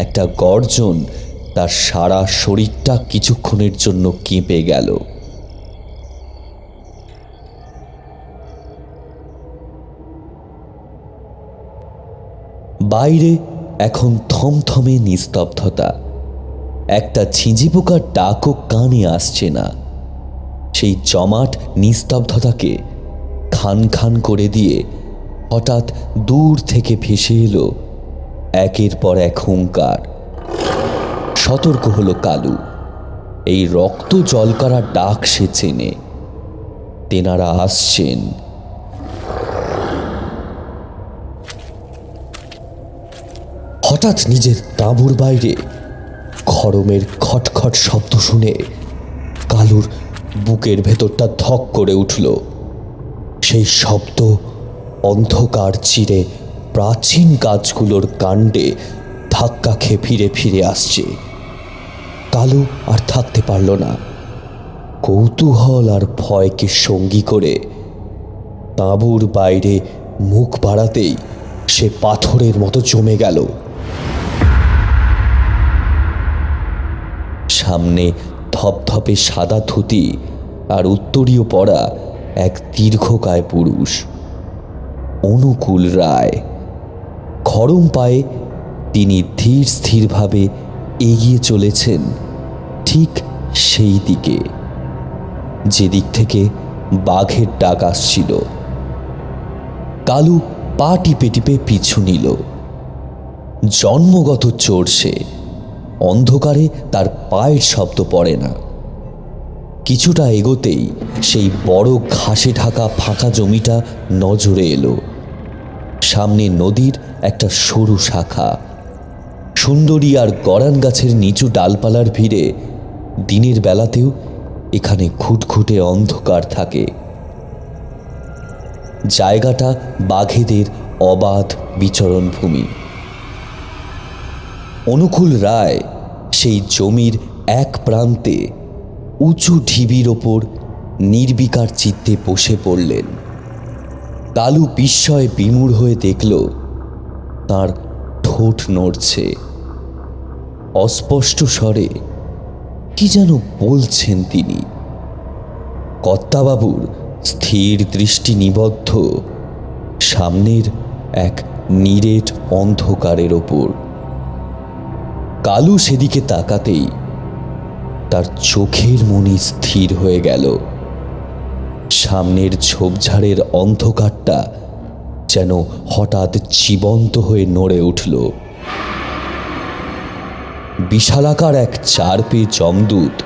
একটা গর্জন তার সারা শরীরটা কিছুক্ষণের জন্য কেঁপে গেল। বাইরে এখন থমথমে নিস্তব্ধতা। একটা ঝিঁঝি পোকার ডাকও কানে আসছে না। সেই জমাট নিস্তব্ধতাকে খান খান করে দিয়ে হঠাৎ দূর থেকে ভেসে এলো একের পর এক হুঙ্কার। সতর্ক হলো কালু। এই রক্ত জলকারা ডাক সে চেনে। তেনারা আসছেন। হঠাৎ নিজের তাঁবুর বাইরে খড়মের খটখট শব্দ শুনে কালুর বুকের ভেতরটা ধক করে উঠল। সেই শব্দ অন্ধকার চিরে প্রাচীন গাছগুলোর কাণ্ডে ধাক্কা খেয়ে ফিরে ফিরে আসছে। কালু আর থাকতে পারল না। কৌতূহল আর ভয়কে সঙ্গী করে তাঁবুর বাইরে মুখ বাড়াতেই সে পাথরের মতো জমে গেল। সামনে ধপধপে সাদা ধুতি আর উত্তরীয় পরা এক দীর্ঘকায় পুরুষ, অনুকূল রায়। খড়ম পায়ে তিনি ধীর স্থিরভাবে এগিয়ে চলেছেন ঠিক সেই দিকে, যেদিক থেকে বাঘের ডাক আসছিল। কালু পা টিপে টিপে পিছু নিল। জন্মগত চোর সে, অন্ধকারে তার পায়ের শব্দ পড়ে না। কিছুটা এগোতেই সেই বড় ঘাসে ঢাকা ফাঁকা জমিটা নজরে এলো। সামনে নদীর একটা সরু শাখা। সুন্দরী আর গরান গাছের নিচু ডালপালার ভিড়ে দিনের বেলাতেও এখানে ঘুটঘুটে অন্ধকার থাকে। জায়গাটা বাঘেদের অবাধ বিচরণ ভূমি। অনুকূল রায় সেই জমির এক প্রান্তে উঁচু ঢিবির ওপর নির্বিকার চিত্তে বসে পড়লেন। কালু বিস্ময়ে বিমূঢ় হয়ে দেখল তার ঠোঁট নড়ছে। অস্পষ্ট স্বরে কি যেন বলছেন তিনি। কর্তাবাবুর স্থির দৃষ্টি নিবদ্ধ সামনের এক নিরেট অন্ধকারের ওপর। কালু সেদিকে তাকাতেই তার চোখের মনি স্থির হয়ে গেল। সামনের ঝোপঝাড়ের অন্ধকারটা যেন হঠাৎ জীবন্ত হয়ে নড়ে উঠল। বিশালাকার এক 4 পে যমদূত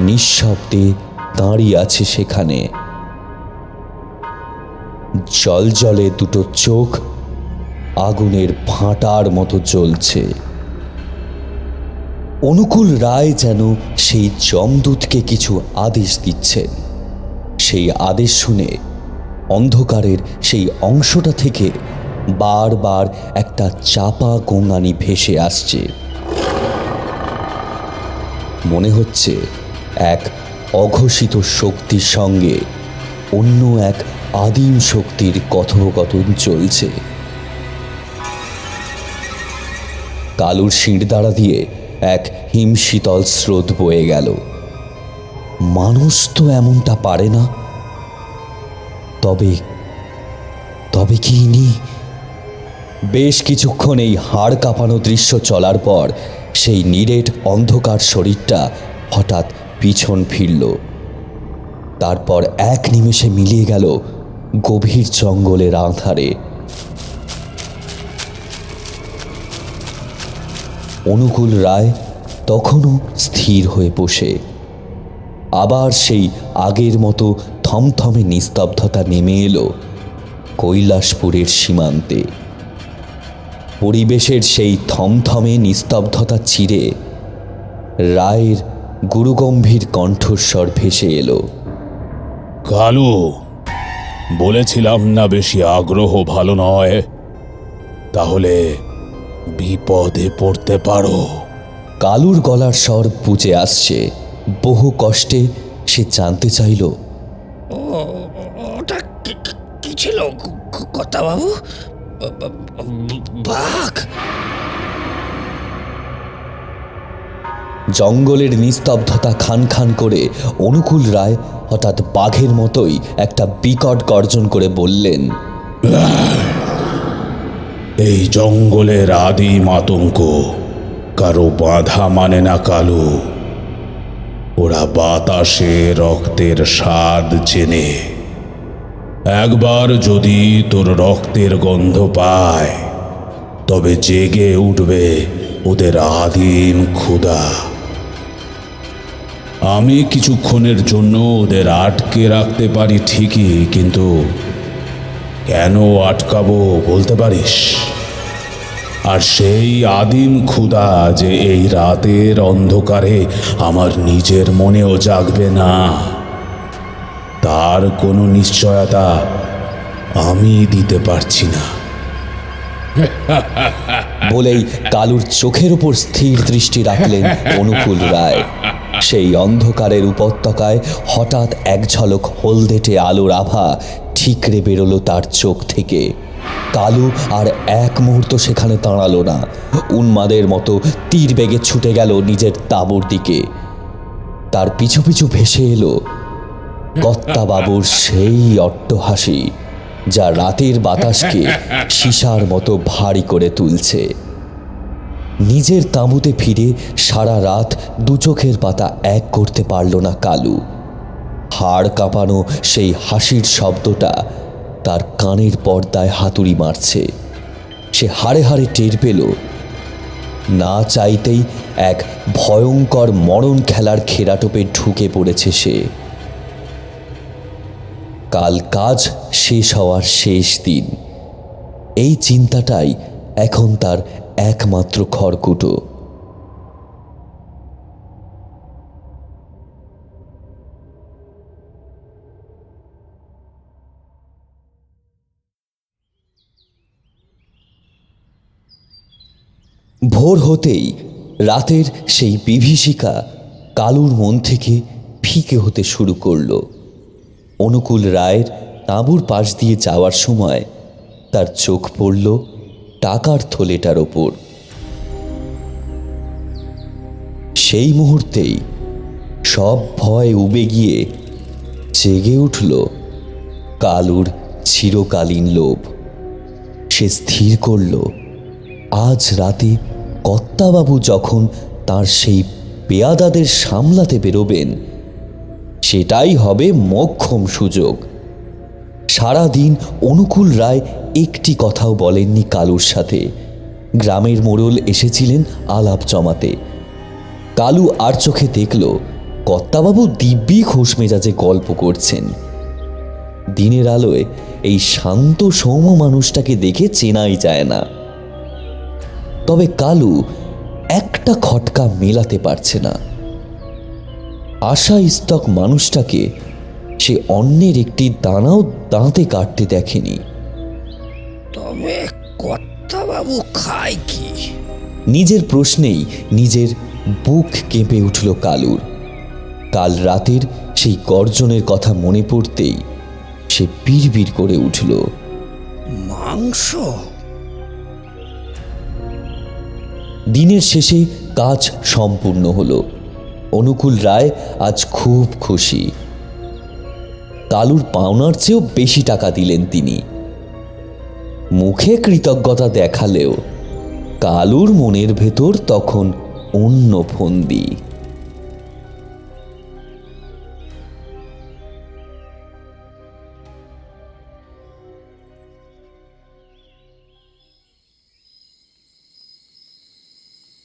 নিঃশব্দে দাঁড়িয়ে আছে সেখানে। জলজলে দুটো চোখ আগুনের ভাঁটার মতো জ্বলছে। অনুকূল রায় যেন সেই যমদূতকে কিছু আদেশ দিচ্ছেন। সেই আদেশ শুনে অন্ধকারের সেই অংশটা থেকে বারবার একটা চাপা গোঙানি ভেসে আসছে। মনে হচ্ছে এক অঘোষিত শক্তির সঙ্গে অন্য এক আদিম শক্তির কথোপকথন চলছে। কালুর শিরদাঁড়া দিয়ে এক হিমশীতল স্রোত বয়ে গেল। মানুষ তো এমনটা পারে না। তবে তবে কি ইনি? বেশ কিছুক্ষণ এই হাড় কাঁপানো দৃশ্য চলার পর সেই নিরেট অন্ধকার শরীরটা হঠাৎ পিছন ফিরল। তারপর এক নিমেষে মিলিয়ে গেল গভীর জঙ্গলের আঁধারে। অনুকূল রায় তখনও স্থির হয়ে বসে। আবার সেই আগের মতো থমথমে নিস্তব্ধতা নেমে এলো কৈলাসপুরের সীমান্তে। পরিবেশের সেই থমথমে নিস্তব্ধতা চিরে রায়ের গুরুগম্ভীর কণ্ঠস্বর ভেসে এলো। কালু, বলেছিলাম না বেশি আগ্রহ ভালো নয়? তাহলে বিপদে পড়তে পারো। কালুর গলার স্বর বুঝে আসছে। বহু কষ্টে সে জানতে চাইল, ওটা কি ছিল কর্তাবাবু? বাঘ? জঙ্গলের নিস্তব্ধতা খান খান করে অনুকূল রায় হঠাৎ বাঘের মতোই একটা বিকট গর্জন করে বললেন, এই জঙ্গলের আদিম আতঙ্ক কারো বাধা মানে না কালু। ওরা বাতাসে রক্তের স্বাদ চেনে। একবার যদি তোর রক্তের গন্ধ পায় তবে জেগে উঠবে ওদের আদিম ক্ষুধা। আমি কিছুক্ষণের জন্য ওদের আটকে রাখতে পারি ঠিকই, কিন্তু কেন আটকাবো বলতে পারিস? আর সেই আদিম ক্ষুধা যে এই রাতের অন্ধকারে আমার নিজের মনেও জাগবে না, তার কোনো নিশ্চয়তা আমি দিতে পারছি না। বলেই কালুর চোখের উপর স্থির দৃষ্টি রাখলেন অনুকূল রায়। সেই অন্ধকারের উপত্যকায় হঠাৎ এক ঝলক হলদেটে আলোর আভা ঠিকরে বেরোলো তার চোখ থেকে। কালু আর এক মুহূর্ত সেখানে দাঁড়ালো না। উন্মাদের মতো তীর বেগে ছুটে গেল নিজের তাঁবুর দিকে। তার পিছু পিছু ভেসে এলো কর্তাবাবুর সেই অট্টহাসি, যা রাতের বাতাসকে সীসার মতো ভারী করে তুলছে। নিজের তাঁবুতে ফিরে সারা রাত দু চোখের পাতা এক করতে পারল না কালু। হাড় কাঁপানো সেই হাসির শব্দটা তার কানের পর্দায় হাতুড়ি মারছে। সে হাড়ে হাড়ে টের পেল, না চাইতেই এক ভয়ঙ্কর মরণ খেলার খেরাটোপে ঢুকে পড়েছে সে। কাল কাজ শেষ হওয়ার শেষ দিন, এই চিন্তাটাই এখন তার একমাত্র খড়কুটো। ভোর হতেই রাতের সেই বিভীষিকা কালুর মন থেকে ফিকে হতে শুরু করল। অনুকূল রায়ের তাঁবুর পাশ দিয়ে যাওয়ার সময় তার চোখ পড়ল টাকার থলেটার ওপর। সেই মুহূর্তেই সব ভয় উবে গিয়ে জেগে উঠল কালুর চিরকালীন লোভ। সে স্থির করল, আজ রাতে কর্তাবাবু যখন তার সেই পেয়াদাদের সামলাতে বেরোবেন, সেটাই হবে মোক্ষম সুযোগ। সারাদিন অনুকূল রায় একটি কথাও বলেননি কালুর সাথে। গ্রামের মোড়ল এসেছিলেন আলাপ জমাতে। কালু আর চোখে দেখল কর্তাবাবু দিব্যি খোশ মেজাজে গল্প করছেন। দিনের আলোয় এই শান্ত সৌম্য মানুষটাকে দেখে চেনাই যায় না। তবে কালু একটা খটকা মেলাতে পারছে না। আশা স্তক মানুষটাকে সে অন্যের একটি দানাও দাঁতে কাটতে দেখেনি। তবে কর্তাবাবু খায় কি? নিজের প্রশ্নেই নিজের বুক কেঁপে উঠল কালুর। কাল রাতের সেই গর্জনের কথা মনে পড়তেই সে বিড়বিড় করে উঠল, মাংস? দিনের শেষে কাজ সম্পূর্ণ হলো। অনুকূল রায় আজ খুব খুশি। কালুর পাওনার চেয়েও বেশি টাকা দিলেন তিনি। মুখে কৃতজ্ঞতা দেখালেও কালুর মনের ভেতর তখন অন্য ফন্দি।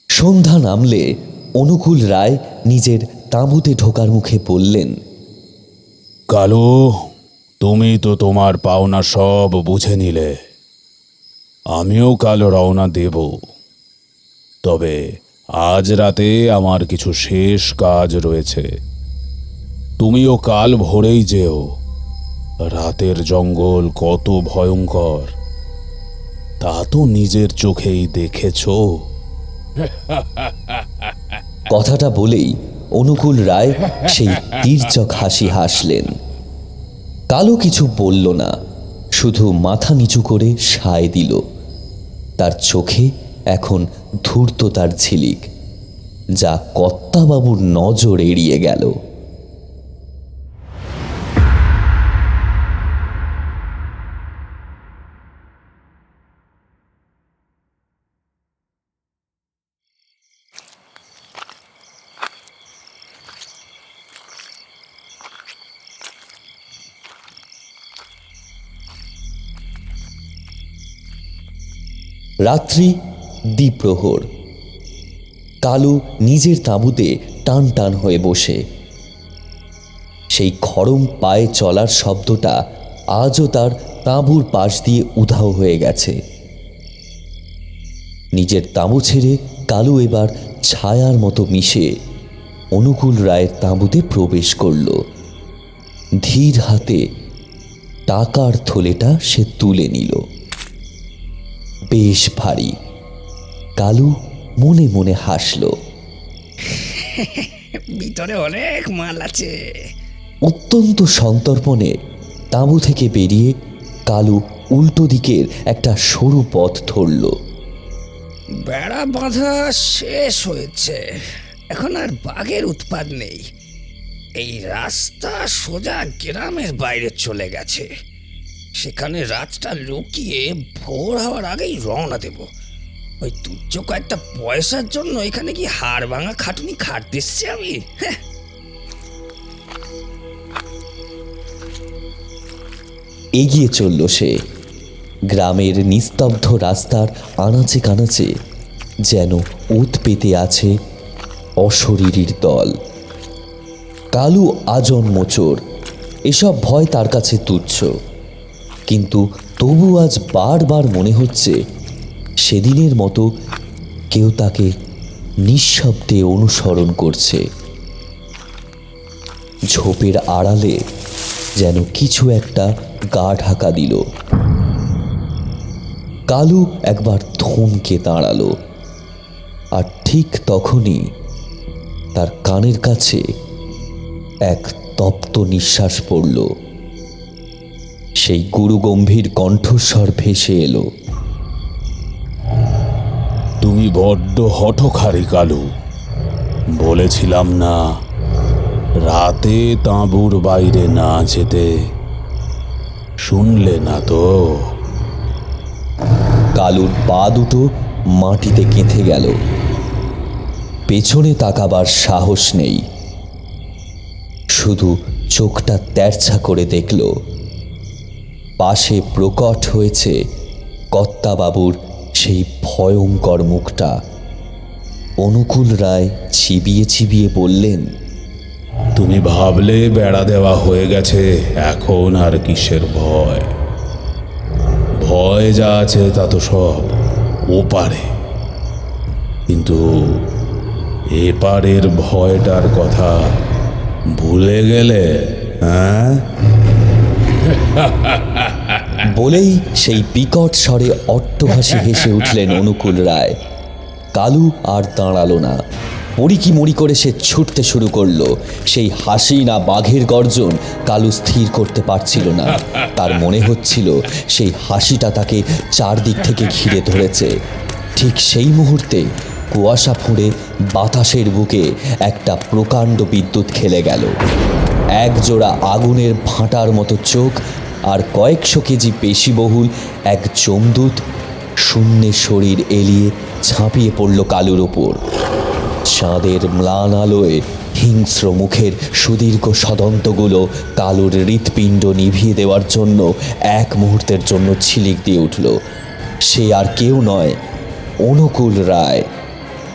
সন্ধ্যা নামলে অনুকূল রায় নিজের তাঁবুতে ঢোকার মুখে বললেন, কালু, তুমি তো তোমার পাওনা সব বুঝে নিলে। আমিও কাল রওনা দেব। তবে আজ রাতে আমার কিছু শেষ কাজ রয়েছে। তুমিও কাল ভোরেই যেও। রাতের জঙ্গল কত ভয়ঙ্কর তা তো নিজের চোখেই দেখেছো। কথাটা বলেই অনুকূল রায় সেই তীর্যক হাসি হাসলেন। কালু কিছু বলল না, শুধু মাথা নিচু করে সায় দিল। তার চোখে এখন ধূর্ততার ঝিলিক, যা কর্তাবাবুর নজর এড়িয়ে গেল। রাত্রি দ্বিপ্রহর। কালু নিজের তাঁবুতে টান টান হয়ে বসে। সেই খড়ম পায়ে চলার শব্দটা আজও তার তাঁবুর পাশ দিয়ে উধাও হয়ে গেছে। নিজের তাঁবু ছেড়ে কালু এবার ছায়ার মতো মিশে অনুকূল রায়ের তাঁবুতে প্রবেশ করল। ধীর হাতে টাকার থলেটা সে তুলে নিল। বেশ ভারী। কালু মনে মনে হাসল। ভিতরে অনেক মাল আছে। অত্যন্ত সন্তর্পণে তাঁবু থেকে বেরিয়ে কালু উল্টো দিকের একটা সরু পথ ধরল। বেড়া বাঁধা শেষ হয়েছে, এখন আর বাঘের উৎপাত নেই। এই রাস্তা সোজা গ্রামের বাইরে চলে গেছে। সেখানে রাতটা লুকিয়ে ভোর হওয়ার আগেই রওনা দেব। ওই তুচ্ছ কয়েকটা পয়সার জন্য এখানে কি হাড় ভাঙা খাটুনি খাটতে এসছি আমি? হ্যাঁ। এগিয়ে চলল সে। গ্রামের নিস্তব্ধ রাস্তার আনাচে কানাচে যেন ওত পেতে আছে অশরীরীর দল। কালু আজন্ম চোর, এসব ভয় তার কাছে তুচ্ছ, কিন্তু তবু আজ বারবার মনে হচ্ছে সেদিনের মতো কেউ তাকে নিঃশব্দে অনুসরণ করছে। ঝোপের আড়ালে যেন কিছু একটা গা ঢাকা দিল। কালু একবার থমকে দাঁড়ালো, আর ঠিক তখনই তার কানের কাছে এক তপ্ত নিঃশ্বাস পড়ল। সেই গুরুগম্ভীর কণ্ঠস্বর ভেসে এলো। তুমি বড্ড হঠখারি কালু। বলেছিলাম না রাতে তাঁবুর বাইরে না যেতে? শুনলে না তো? কালুর পা দুটো মাটিতে গেঁথে গেল। পেছনে তাকাবার সাহস নেই, শুধু চোখটা তেরছা করে দেখল পাশে প্রকট হয়েছে কর্তাবাবুর সেই ভয়ঙ্কর মুখটা। অনুকূল রায় চিবিয়ে চিবিয়ে বললেন, তুমি ভাবলে বেড়া দেওয়া হয়ে গেছে, এখন আর কিসের ভয়? ভয় যা আছে তা তো সব ওপারে, কিন্তু এপারের ভয়টার কথা ভুলে গেলে? হ্যাঁ, বলেই সেই বিকট স্বরে অট্টহাসি হেসে উঠলেন অনুকূল রায়। কালু আর দাঁড়ালো না, মরিকি মরি করে সে ছুটতে শুরু করলো। সেই হাসি না বাঘের গর্জন কালু স্থির করতে পারছিল না। তার মনে হচ্ছিল সেই হাসিটা তাকে চারদিক থেকে ঘিরে ধরেছে। ঠিক সেই মুহূর্তে কুয়াশা ফুঁড়ে বাতাসের বুকে একটা প্রকাণ্ড বিদ্যুৎ খেলে গেল। এক জোড়া আগুনের ভাঁটার মতো চোখ আর কয়েকশো কেজি পেশিবহুল এক যমদূত শূন্যে শরীর এলিয়ে ঝাঁপিয়ে পড়ল কালুর ওপর। চাঁদের ম্লান আলোয় হিংস্র মুখের সুদীর্ঘ সদন্তগুলো কালুর হৃৎপিণ্ড নিভিয়ে দেওয়ার জন্য এক মুহূর্তের জন্য ছিলিক দিয়ে উঠল। সে আর কেউ নয়, অনুকূল রায়।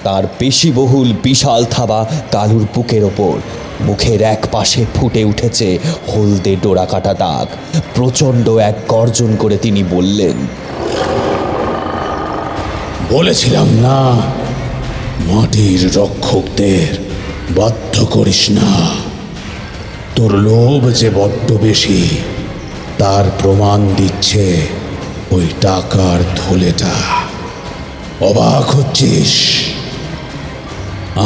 তার পেশিবহুল বিশাল থাবা কালুর বুকের ওপর। মুখের এক পাশে ফুটে উঠেছে হলদে ডোরাকাটা দাগ। প্রচণ্ড এক গর্জন করে তিনি বললেন, বলেছিলাম না মাটির রক্ষকদের বাধ্য করিস না। তোর লোভ যে বড্ড বেশি তার প্রমাণ দিচ্ছে ওই টাকার থলেটা। অবাক হচ্ছিস?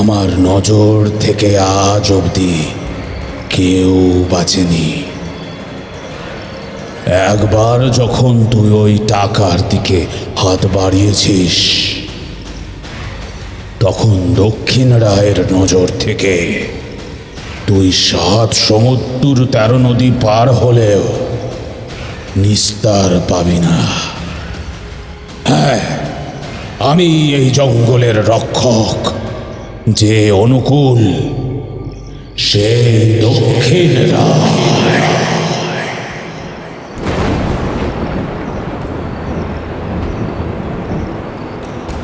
আমার নজর থেকে আজ অবধি কেউ বাঁচেনি। একবার যখন তুই ওই টাকার দিকে হাত বাড়িয়েছিস, তখন দক্ষিণ রায়ের নজর থেকে তুই 7 সমুদ্র 13 নদী পার হলেও নিস্তার পাবি না। হ্যাঁ, আমি এই জঙ্গলের রক্ষক, যে অনুকূল, সে দক্ষিণ রায়।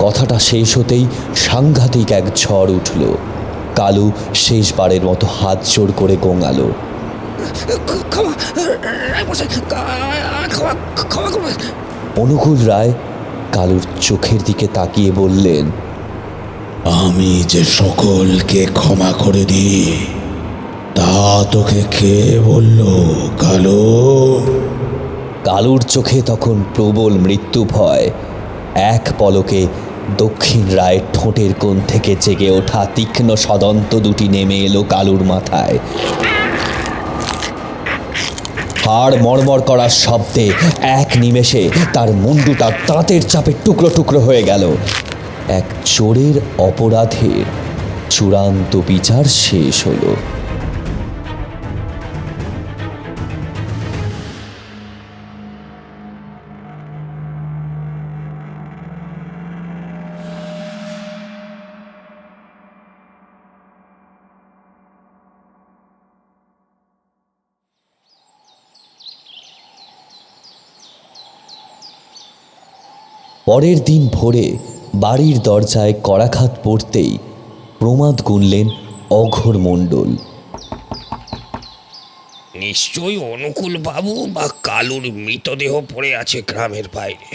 কথাটা শেষ হতেই সাংঘাতিক এক ঝড় উঠল। কালু শেষবারের মতো হাত জোড় করে গোঙালো, ক্ষমা রায়মশাই, ক্ষমা ক্ষমা করবেন। অনুকূল রায় কালুর চোখের দিকে তাকিয়ে বললেন, আমি যে সকলকে ক্ষমা করে দিই তা তোকে কে বলল কালো? কালুর চোখে তখন প্রবল মৃত্যু ভয়। এক পলকে দক্ষিণ রায়ের ঠোঁটের কোণ থেকে জেগে ওঠা তীক্ষ্ণ সদন্ত দুটি নেমে এলো কালুর মাথায়। হাড় মড়মড় করার শব্দে এক নিমেষে তার মুন্ডুটা দাঁতের চাপে টুকরো টুকরো হয়ে গেল। এক চোরের অপরাধের চূড়ান্ত বিচার শেষ হলো। পরের দিন ভোরে বাড়ির দরজায় কড়াঘাত পড়তেই প্রমাদ গুনলেন অঘোর মণ্ডল। নিশ্চয়ই অনুকূল বাবু বা কালুর মৃতদেহ পড়ে আছে গ্রামের বাইরে,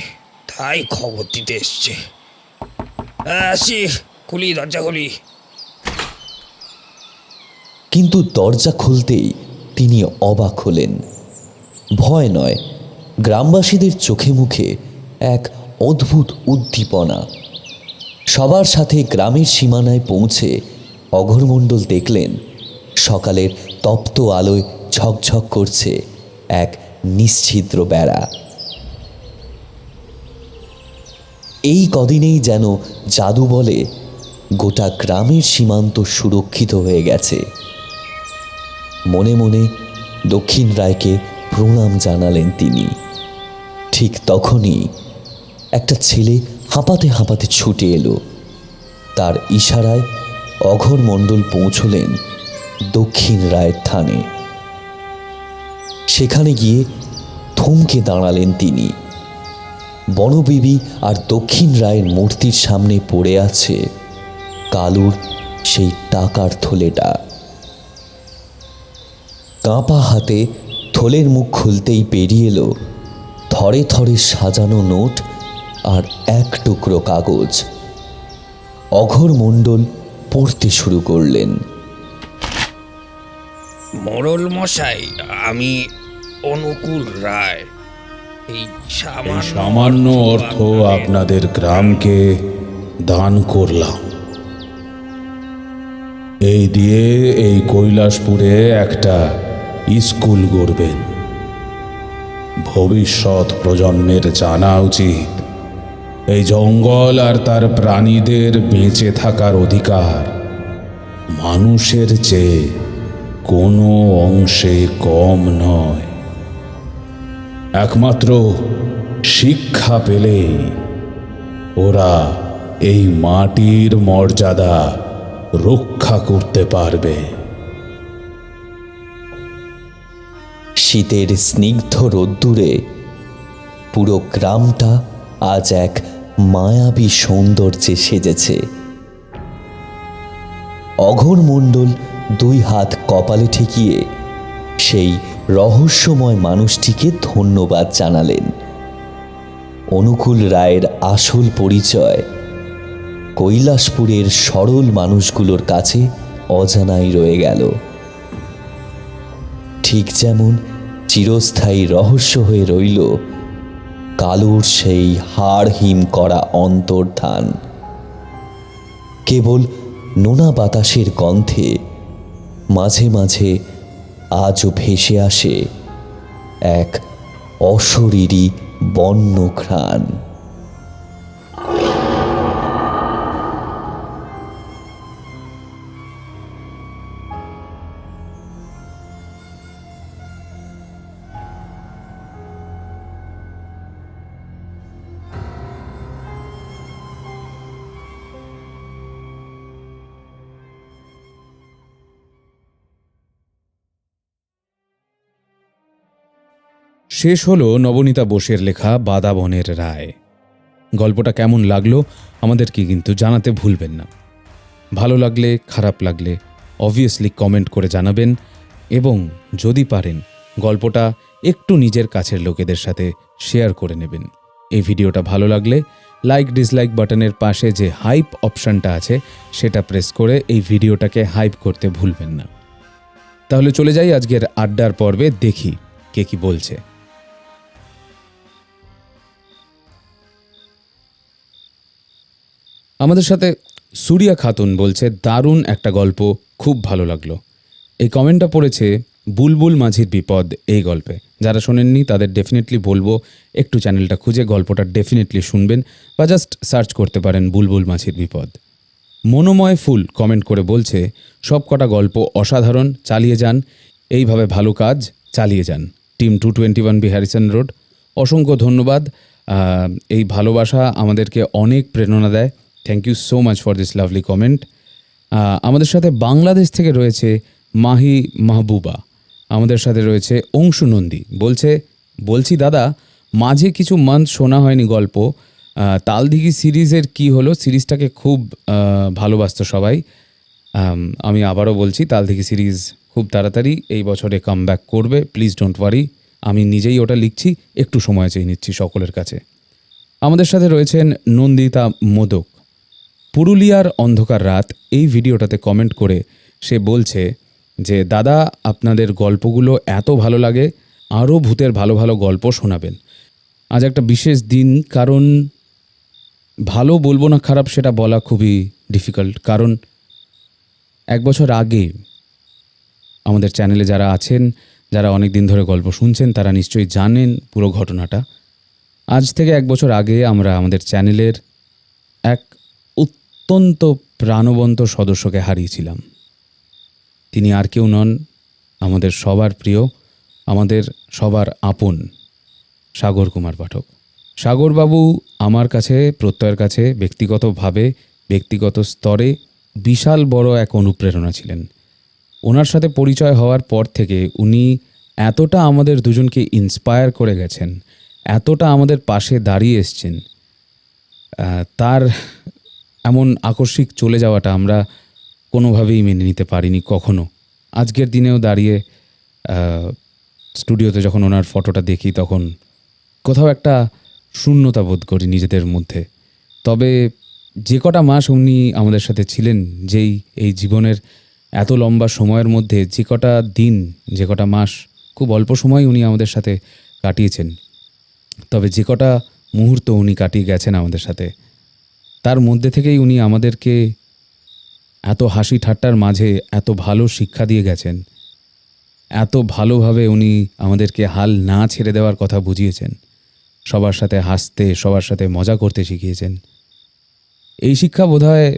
তাই খবর দিতে এসছে। আসি, খুলি, দরজা খুলি। কিন্তু দরজা খুলতেই তিনি অবাক হলেন। ভয় নয়, গ্রামবাসীদের চোখে মুখে এক অদ্ভুত উদ্দীপনা। সবার সাথে গ্রামের সীমানায় পৌঁছে অঘোরমণ্ডল দেখলেন সকালের তপ্ত আলোয় ঝকঝক করছে এক নিশ্ছিদ্র বেড়া। এই কদিনেই যেন জাদু বলে গোটা গ্রামের সীমান্ত সুরক্ষিত হয়ে গেছে। মনে মনে দক্ষিণ রায়কে প্রণাম জানালেন তিনি। ঠিক তখনই একটা ছেলে হাঁপাতে হাঁপাতে ছুটে এলো। তার ইশারায় অঘোরমণ্ডল পৌঁছলেন দক্ষিণ রায়ের থানে। সেখানে গিয়ে থমকে দাঁড়ালেন তিনি। বনবিবি আর দক্ষিণ রায়ের মূর্তির সামনে পড়ে আছে কালুর সেই টাকার থলেটা। কাঁপা হাতে থলের মুখ খুলতেই বেরিয়ে এলো থরে থরে সাজানো নোট আর এক টুকরো কাগজ। অঘোরমণ্ডল পড়তে শুরু করলেন। মোড়ল মশাই, আমি অনুকূল রায় এই সামান্য অর্থ আপনাদের গ্রামকে দান করলাম। এই দিয়ে এই কৈলাসপুরে একটা স্কুল গড়বেন। ভবিষ্যৎ প্রজন্মের জানা উচিত এই জঙ্গল আর তার প্রাণীদের বেঁচে থাকার অধিকার মানুষের চেয়ে কোনো অংশে কম নয়। একমাত্র শিক্ষা পেলেই ওরা এই মাটির মর্যাদা রক্ষা করতে পারবে। শীতের স্নিগ্ধ রোদ্দুরে পুরো গ্রামটা আজ এক মায়াবী সৌন্দর্যে সেজেছে। অঘোরমণ্ডল দুই হাত কপালে ঠেকিয়ে সেই রহস্যময় মানুষটিকে ধন্যবাদ জানালেন। অনুকূল রায়ের আসল পরিচয় কৈলাসপুরের সরল মানুষগুলোর কাছে অজানাই রয়ে গেল। ঠিক যেমন চিরস্থায়ী রহস্য হয়ে রইল কালুর সেই হাড় হিম করা অন্তর্ধান। কেবল নোনা বাতাসের গন্ধে মাঝে মাঝে আজও ভেসে আসে এক অশরীরী বন্য ঘ্রাণ। শেষ হলো নবনীতা বোসের লেখা বাদাবনের রায়। গল্পটা কেমন লাগলো আমাদেরকে কিন্তু জানাতে ভুলবেন না। ভালো লাগলে খারাপ লাগলে অবভিয়াসলি কমেন্ট করে জানাবেন, এবং যদি পারেন গল্পটা একটু নিজের কাছের লোকেদের সাথে শেয়ার করে নেবেন। এই ভিডিওটা ভালো লাগলে লাইক ডিসলাইক বাটনের পাশে যে হাইপ অপশানটা আছে সেটা প্রেস করে এই ভিডিওটাকে হাইপ করতে ভুলবেন না। তাহলে চলে যাই আজকের আড্ডার পর্বে, দেখি কে কি বলছে। আমাদের সাথে সুরিয়া খাতুন বলছে, দারুণ একটা গল্প, খুব ভালো লাগলো। এই কমেন্টটা পড়েছে বুলবুল মাঝির বিপদ এই গল্পে। যারা শোনেননি তাদের ডেফিনেটলি বলবো একটু চ্যানেলটা খুঁজে গল্পটা ডেফিনেটলি শুনবেন, বা জাস্ট সার্চ করতে পারেন বুলবুল মাঝির বিপদ। মনোময় ফুল কমেন্ট করে বলছে, সব কটা গল্প অসাধারণ, চালিয়ে যান, এইভাবে ভালো কাজ চালিয়ে যান। টিম 221B হ্যারিসন রোড, অসংখ্য ধন্যবাদ। এই ভালোবাসা আমাদেরকে অনেক প্রেরণা দেয়। Thank you so much for this lovely comment. আমাদের সাথে বাংলাদেশ থেকে রয়েছে মাহি মাহবুবা, আমাদের সাথে রয়েছে অংশু নন্দী, বলছি দাদা মাঝে কিছু মান্থ শোনা হয়নি গল্প, তালদিঘি সিরিজের কি হলো, সিরিজটাকে খুব ভালোবাসতো সবাই। আমি আবারও বলছি, তালদিঘি সিরিজ খুব তাড়াতাড়ি এই বছরে কামব্যাক করবে, প্লিজ ডোন্ট ওয়ারি। আমি নিজেই ওটা লিখছি, একটু সময় চেয়ে নিচ্ছি সকলের কাছে। আমাদের সাথে রয়েছেন নন্দিতা মোদক। পুরুলিয়ার অন্ধকার রাত এই ভিডিওটাতে কমেন্ট করে সে বলছে যে দাদা, আপনাদের গল্পগুলো এত ভালো লাগে, আরও ভূতের ভালো ভালো গল্প শোনাবেন। আজ একটা বিশেষ দিন, কারণ ভালো বলবো না খারাপ সেটা বলা খুবই ডিফিকাল্ট, কারণ 1 বছর আগে আমাদের চ্যানেলে যারা আছেন, যারা অনেক দিন ধরে গল্প শুনছেন, তারা নিশ্চয়ই জানেন পুরো ঘটনাটা। আজ থেকে 1 বছর আগে আমরা আমাদের চ্যানেলের এক অত্যন্ত প্রাণবন্ত সদস্যকে হারিয়েছিলাম। তিনি আর কেউ নন, আমাদের সবার প্রিয়, আমাদের সবার আপন সাগর কুমার পাঠক। সাগরবাবু আমার কাছে, প্রত্যয়ের কাছে ব্যক্তিগতভাবে, ব্যক্তিগত স্তরে বিশাল বড় এক অনুপ্রেরণা ছিলেন। ওনার সাথে পরিচয় হওয়ার পর থেকে উনি এতটা আমাদের দুজনকে ইন্সপায়ার করে গেছেন, এতটা আমাদের পাশে দাঁড়িয়ে এসছেন, তার এমন আকস্মিক চলে যাওয়াটা আমরা কোনোভাবেই মেনে নিতে পারিনি কখনো। আজকের দিনেও দাঁড়িয়ে স্টুডিওতে যখন ওনার ফটোটা দেখি, তখন কোথাও একটা শূন্যতা বোধ করি নিজেদের মধ্যে। তবে যে কটা মাস উনি আমাদের সাথে ছিলেন, যেই এই জীবনের এত লম্বা সময়ের মধ্যে যে কটা দিন, যে কটা মাস, খুব অল্প সময় উনি আমাদের সাথে কাটিয়েছেন, তবে যে কটা মুহূর্ত উনি কাটিয়ে গেছেন আমাদের সাথে, তার মধ্যে থেকেই উনি আমাদেরকে এত হাসি ঠাট্টার মাঝে এত ভালো শিক্ষা দিয়ে গেছেন, এত ভালোভাবে উনি আমাদেরকে হাল না ছেড়ে দেওয়ার কথা বুঝিয়েছেন, সবার সাথে হাসতে, সবার সাথে মজা করতে শিখিয়েছেন। এই শিক্ষা বোধহয়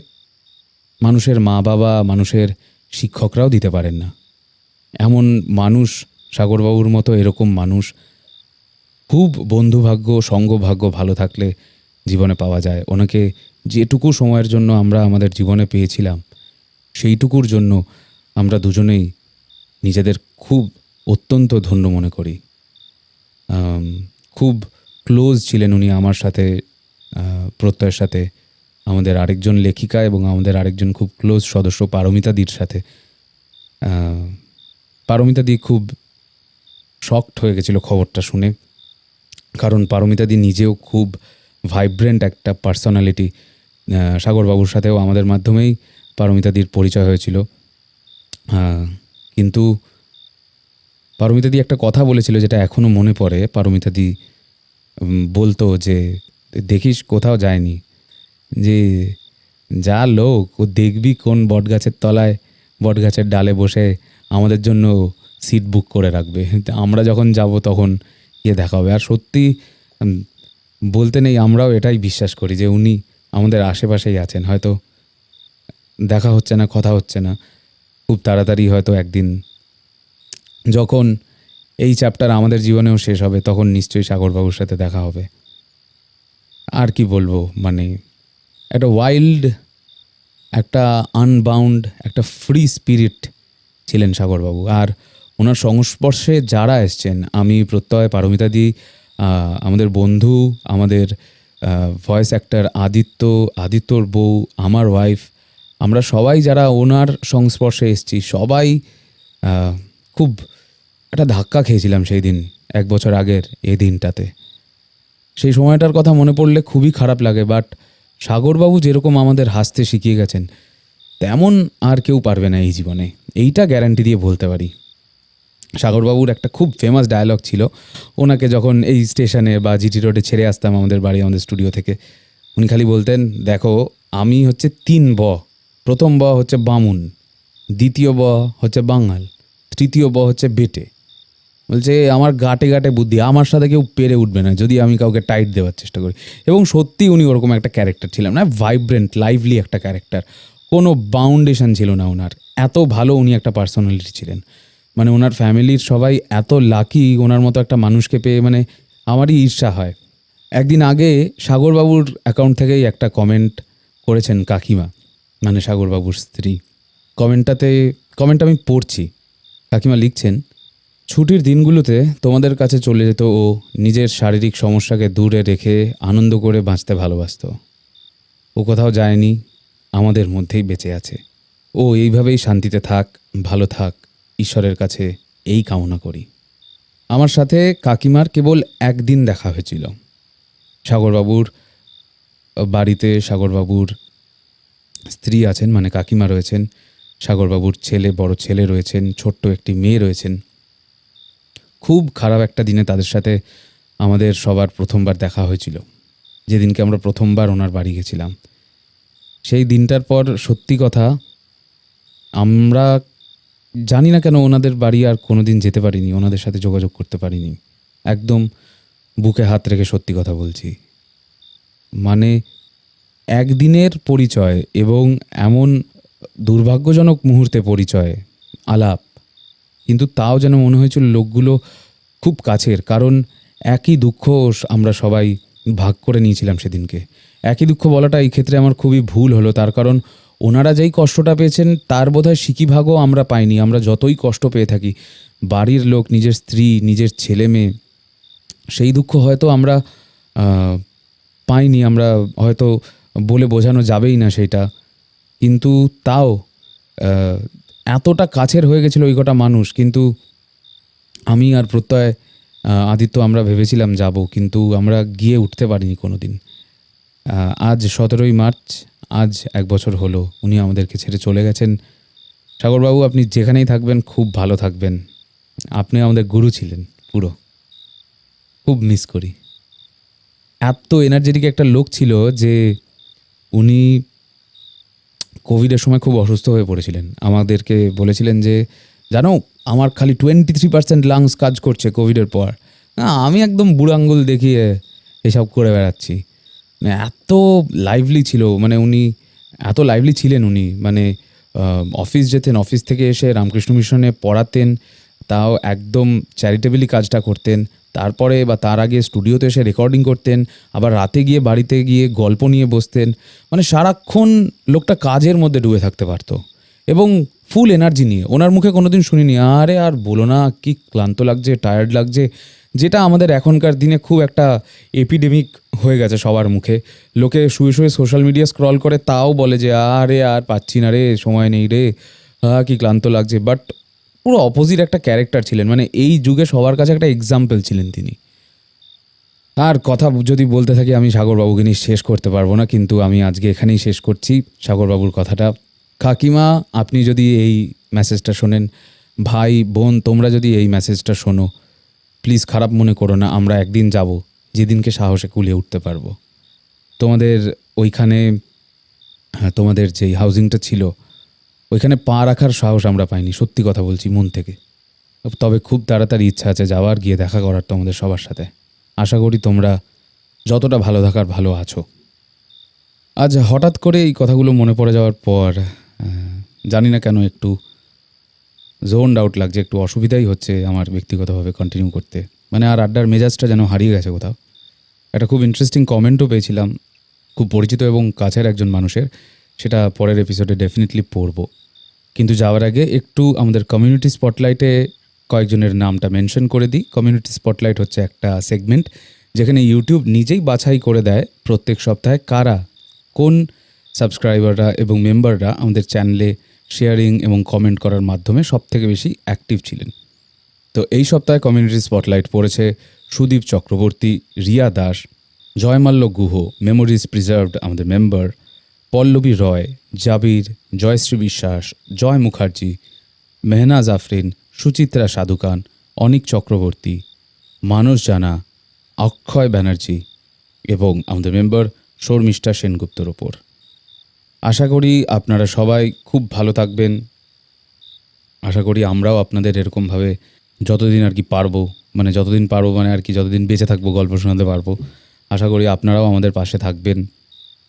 মানুষের মা বাবা, মানুষের শিক্ষকরাও দিতে পারেন না। এমন মানুষ, সাগরবাবুর মতো এরকম মানুষ খুব বন্ধুভাগ্য, সঙ্গভাগ্য ভালো থাকলে জীবনে পাওয়া যায়। ওনাকে যেটুকু সময়ের জন্য আমরা আমাদের জীবনে পেয়েছিলাম, সেইটুকুর জন্য আমরা দুজনেই নিজেদের খুব অত্যন্ত ধন্য মনে করি। খুব ক্লোজ ছিলেন উনি আমার সাথে, প্রত্যয়ের সাথে, আমাদের আরেকজন লেখিকা এবং আমাদের আরেকজন খুব ক্লোজ সদস্য পারমিতাদির সাথে। পারমিতাদি খুব শকড হয়ে গেছিল খবরটা শুনে, কারণ পারমিতাদি নিজেও খুব ভাইব্রেন্ট একটা পার্সোনালিটি। সাগরবাবুর সাথেও আমাদের মাধ্যমেই পারমিতাদির পরিচয় হয়েছিল। কিন্তু পারমিতাদি একটা কথা বলেছিল যেটা এখনও মনে পড়ে। পারমিতাদি বলতো যে দেখিস কোথাও যায়নি, যে যা লোক ও দেখবি কোন বটগাছের তলায়, বটগাছের ডালে বসে আমাদের জন্য সিট বুক করে রাখবে, আমরা যখন যাব তখন গিয়ে দেখা হবে। আর সত্যি বলতে নেই, আমরাও এটাই বিশ্বাস করি যে উনি আমাদের আশেপাশেই আছেন। হয়তো দেখা হচ্ছে না, কথা হচ্ছে না, খুব তাড়াতাড়ি হয়তো একদিন যখন এই চ্যাপ্টার আমাদের জীবনেও শেষ হবে, তখন নিশ্চয়ই সাগরবাবুর সাথে দেখা হবে। আর কি বলবো, মানে একটা ওয়াইল্ড, একটা আনবাউন্ড, একটা ফ্রি স্পিরিট ছিলেন সাগরবাবু। আর ওনার সংস্পর্শে যারা এসছেন, আমি, প্রত্যয়, পারমিতাদি, আমাদের বন্ধু, আমাদের ভয়েস অ্যাক্টর আদিত্যর বউ, আমার ওয়াইফ, আমরা সবাই যারা ওনার সংস্পর্শে এসেছি, সবাই খুব একটা ধাক্কা খেয়েছিলাম সেই দিন, 1 বছর আগের এই দিনটাতে। সেই সময়টার কথা মনে পড়লে খুবই খারাপ লাগে। বাট সাগরবাবু যেরকম আমাদের হাসতে শিখিয়ে গেছেন, তেমন আর কেউ পারবে না এই জীবনে, এইটা গ্যারান্টি দিয়ে বলতে পারি। সাগরবাবুর একটা খুব ফেমাস ডায়ালগ ছিল, ওনাকে যখন এই স্টেশনে বা জিটি রোডে ছেড়ে আসতাম আমাদের বাড়ি, আমাদের স্টুডিও থেকে, উনি খালি বলতেন, দেখো আমি হচ্ছে 3 ব, প্রথম ব হচ্ছে বামুন, দ্বিতীয় ব হচ্ছে বাঙাল, তৃতীয় ব হচ্ছে বেটে। বলছে আমার গাটে গাটে বুদ্ধি, আমার সাথে কেউ পেরে উঠবে না যদি আমি কাউকে টাইট দেওয়ার চেষ্টা করি। এবং সত্যি উনি ওরকম একটা ক্যারেক্টার ছিলেন না, ভাইব্রেন্ট, লাইভলি একটা ক্যারেক্টার, কোনো বাউন্ডেশন ছিল না ওনার। এত ভালো উনি একটা পার্সোনালিটি ছিলেন, মানে ওনার ফ্যামিলির সবাই এত লাকি ওনার মতো একটা মানুষকে পেয়ে, মানে আমারই ঈর্ষা হয়। একদিন আগে সাগরবাবুর অ্যাকাউন্ট থেকেই একটা কমেন্ট করেছেন কাকিমা, মানে সাগরবাবুর স্ত্রী। কমেন্টটা আমি পড়ছি। কাকিমা লিখছেন, ছুটির দিনগুলোতে তোমাদের কাছে চলে যেত ও নিজের শারীরিক সমস্যাকে দূরে রেখে আনন্দ করে বাঁচতে ভালোবাসতো। ও কোথাও যায়নি, আমাদের মধ্যেই বেঁচে আছে। ও এইভাবেই শান্তিতে থাক, ভালো থাক, ঈশ্বরের কাছে এই কামনা করি। আমার সাথে কাকিমার কেবল একদিন দেখা হয়েছিল। সাগরবাবুর বাড়িতে সাগরবাবুর স্ত্রী আছেন, মানে কাকিমা রয়েছেন, সাগরবাবুর ছেলে, বড় ছেলে রয়েছেন, ছোট্ট একটি মেয়ে রয়েছেন। খুব খারাপ একটা দিনে তাদের সাথে আমাদের সবার প্রথমবার দেখা হয়েছিল, যেদিনকে আমরা প্রথমবার ওনার বাড়ি গেছিলাম। সেই দিনটার পর সত্যি কথা আমরা জানি না কেন ওনাদের বাড়ি আর কোনো দিন যেতে পারিনি, ওনাদের সাথে যোগাযোগ করতে পারিনি। একদম বুকে হাত রেখে সত্যি কথা বলছি। মানে একদিনের পরিচয় এবং এমন দুর্ভাগ্যজনক মুহূর্তে পরিচয়, আলাপ, কিন্তু তাও যেন মনে হয়েছিল লোকগুলো খুব কাছের, কারণ একই দুঃখ আমরা সবাই ভাগ করে নিয়েছিলাম সেদিনকে। একই দুঃখ বলাটা এই ক্ষেত্রে আমার খুবই ভুল হলো, তার কারণ ওনারা যেই কষ্টটা পেয়েছেন তার বোধহয় সিকিভাগও আমরা পাইনি। আমরা যতই কষ্ট পেয়ে থাকি, বাড়ির লোক, নিজের স্ত্রী, নিজের ছেলে মেয়ে, সেই দুঃখ হয়তো আমরা পাইনি, আমরা হয়তো বলে বোঝানো যাবেই না সেইটা, কিন্তু তাও এতটা কাছের হয়ে গেছিলো ওই কটা মানুষ। কিন্তু আমি আর প্রত্যয়, আদিত্য আমরা ভেবেছিলাম যাব, কিন্তু আমরা গিয়ে উঠতে পারিনি কোনো দিন। আজ 17ই মার্চ, আজ 1 বছর হলো উনি আমাদেরকে ছেড়ে চলে গেছেন। সাগরবাবু, আপনি যেখানেই থাকবেন খুব ভালো থাকবেন। আপনি আমাদের গুরু ছিলেন পুরো, খুব মিস করি। এত এনার্জেটিক একটা লোক ছিল যে উনি কোভিডের সময় খুব অসুস্থ হয়ে পড়েছিলেন। আমাদেরকে বলেছিলেন যে জানো আমার খালি 23% লাংস কাজ করছে কোভিডের পর। আমি একদম বুড়ো আঙ্গুল দেখিয়ে এসব করে বেড়াচ্ছি। মানে এত লাইভলি ছিল, মানে উনি এত লাইভলি ছিলেন উনি, মানে অফিস যেতেন, অফিস থেকে এসে রামকৃষ্ণ মিশনে পড়াতেন, তাও একদম চ্যারিটেবলি কাজটা করতেন। তারপরে বা তার আগে স্টুডিওতে এসে রেকর্ডিং করতেন, আবার রাতে গিয়ে বাড়িতে গিয়ে গল্প নিয়ে বসতেন। মানে সারাক্ষণ লোকটা কাজের মধ্যে ডুবে থাকতে পারতো এবং ফুল এনার্জি নিয়ে। ওনার মুখে কোনোদিন শুনিনি আরে আর বলো না কি ক্লান্ত লাগছে, টায়ার্ড লাগছে, যেটা আমাদের এখনকার দিনে খুব একটা এপিডেমিক হয়ে গেছে সবার মুখে। লোকে শুয়ে শুয়ে সোশ্যাল মিডিয়া স্ক্রল করে, তাও বলে যে আরে আর পাচ্ছি না রে, সময় নেই রে, কি ক্লান্ত লাগছে। বাট পুরো অপোজিট একটা ক্যারেক্টার ছিলেন, মানে এই যুগে সবার কাছে একটা এক্সাম্পল ছিলেন তিনি। আর কথা যদি বলতে থাকি আমি সাগরবাবুকে নিয়ে শেষ করতে পারবো না, কিন্তু আমি আজকে এখানেই শেষ করছি সাগরবাবুর কথাটা। কাকিমা, আপনি যদি এই মেসেজটা শোনেন, ভাই বোন তোমরা যদি এই মেসেজটা শোনো, প্লিজ খারাপ মনে করো না। আমরা একদিন যাব যেদিনকে সাহসে কুলিয়ে উঠতে পারবো। তোমাদের ওইখানে, তোমাদের যেই হাউজিংটা ছিল ওইখানে পা রাখার সাহস আমরা পাইনি, সত্যি কথা বলছি মন থেকে। তবে খুব তাড়াতাড়ি ইচ্ছা আছে যাওয়ার, গিয়ে দেখা করার তোমাদের সবার সাথে। আশা করি তোমরা যতটা ভালো থাকার ভালো আছো। আজ হঠাৎ করে এই কথাগুলো মনে পড়ে যাওয়ার পর জানি না কেন একটু জোনড আউট লাগছে, একটু অসুবিধাই হচ্ছে আমার ব্যক্তিগতভাবে কন্টিনিউ করতে। মানে আর আড্ডার মেজাজটা যেন হারিয়ে গেছে কোথাও। একটা খুব ইন্টারেস্টিং কমেন্টও পেয়েছিলাম খুব পরিচিত এবং কাছের একজন মানুষের, সেটা পরের এপিসোডে ডেফিনেটলি পড়বো। কিন্তু যাওয়ার আগে একটু আমাদের কমিউনিটি স্পটলাইটে কয়েকজনের নামটা মেনশন করে দিই। কমিউনিটি স্পটলাইট হচ্ছে একটা সেগমেন্ট যেখানে ইউটিউব নিজেই বাছাই করে দেয় প্রত্যেক সপ্তাহে কারা, কোন সাবস্ক্রাইবাররা এবং মেম্বাররা আমাদের চ্যানেলে শেয়ারিং এবং কমেন্ট করার মাধ্যমে সবথেকে বেশি অ্যাক্টিভ ছিলেন। তো এই সপ্তাহে কমিউনিটি স্পটলাইট পড়েছে সুদীপ চক্রবর্তী, রিয়া দাস, জয়মাল্য গুহ, মেমোরিজ প্রিজার্ভড আমাদের মেম্বার, পল্লবী রয়, জাবির, জয়শ্রী বিশ্বাস, জয় মুখার্জি, মেহনাজ আফরিন, সুচিত্রা সাধুকান, অনিক চক্রবর্তী, মানস জানা, অক্ষয় ব্যানার্জি এবং আমাদের মেম্বার শর্মিষ্ঠা সেনগুপ্তর ওপর। আশা করি আপনারা সবাই খুব ভালো থাকবেন। আশা করি আমরাও আপনাদের এরকমভাবে যতদিন আর কি পারবো, মানে যতদিন পারবো মানে আর কি যতদিন বেঁচে থাকবো গল্প শোনাতে পারবো। আশা করি আপনারাও আমাদের পাশে থাকবেন।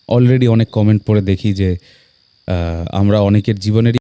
অলরেডি অনেক কমেন্ট পড়ে দেখি যে আমরা অনেকের জীবনেরই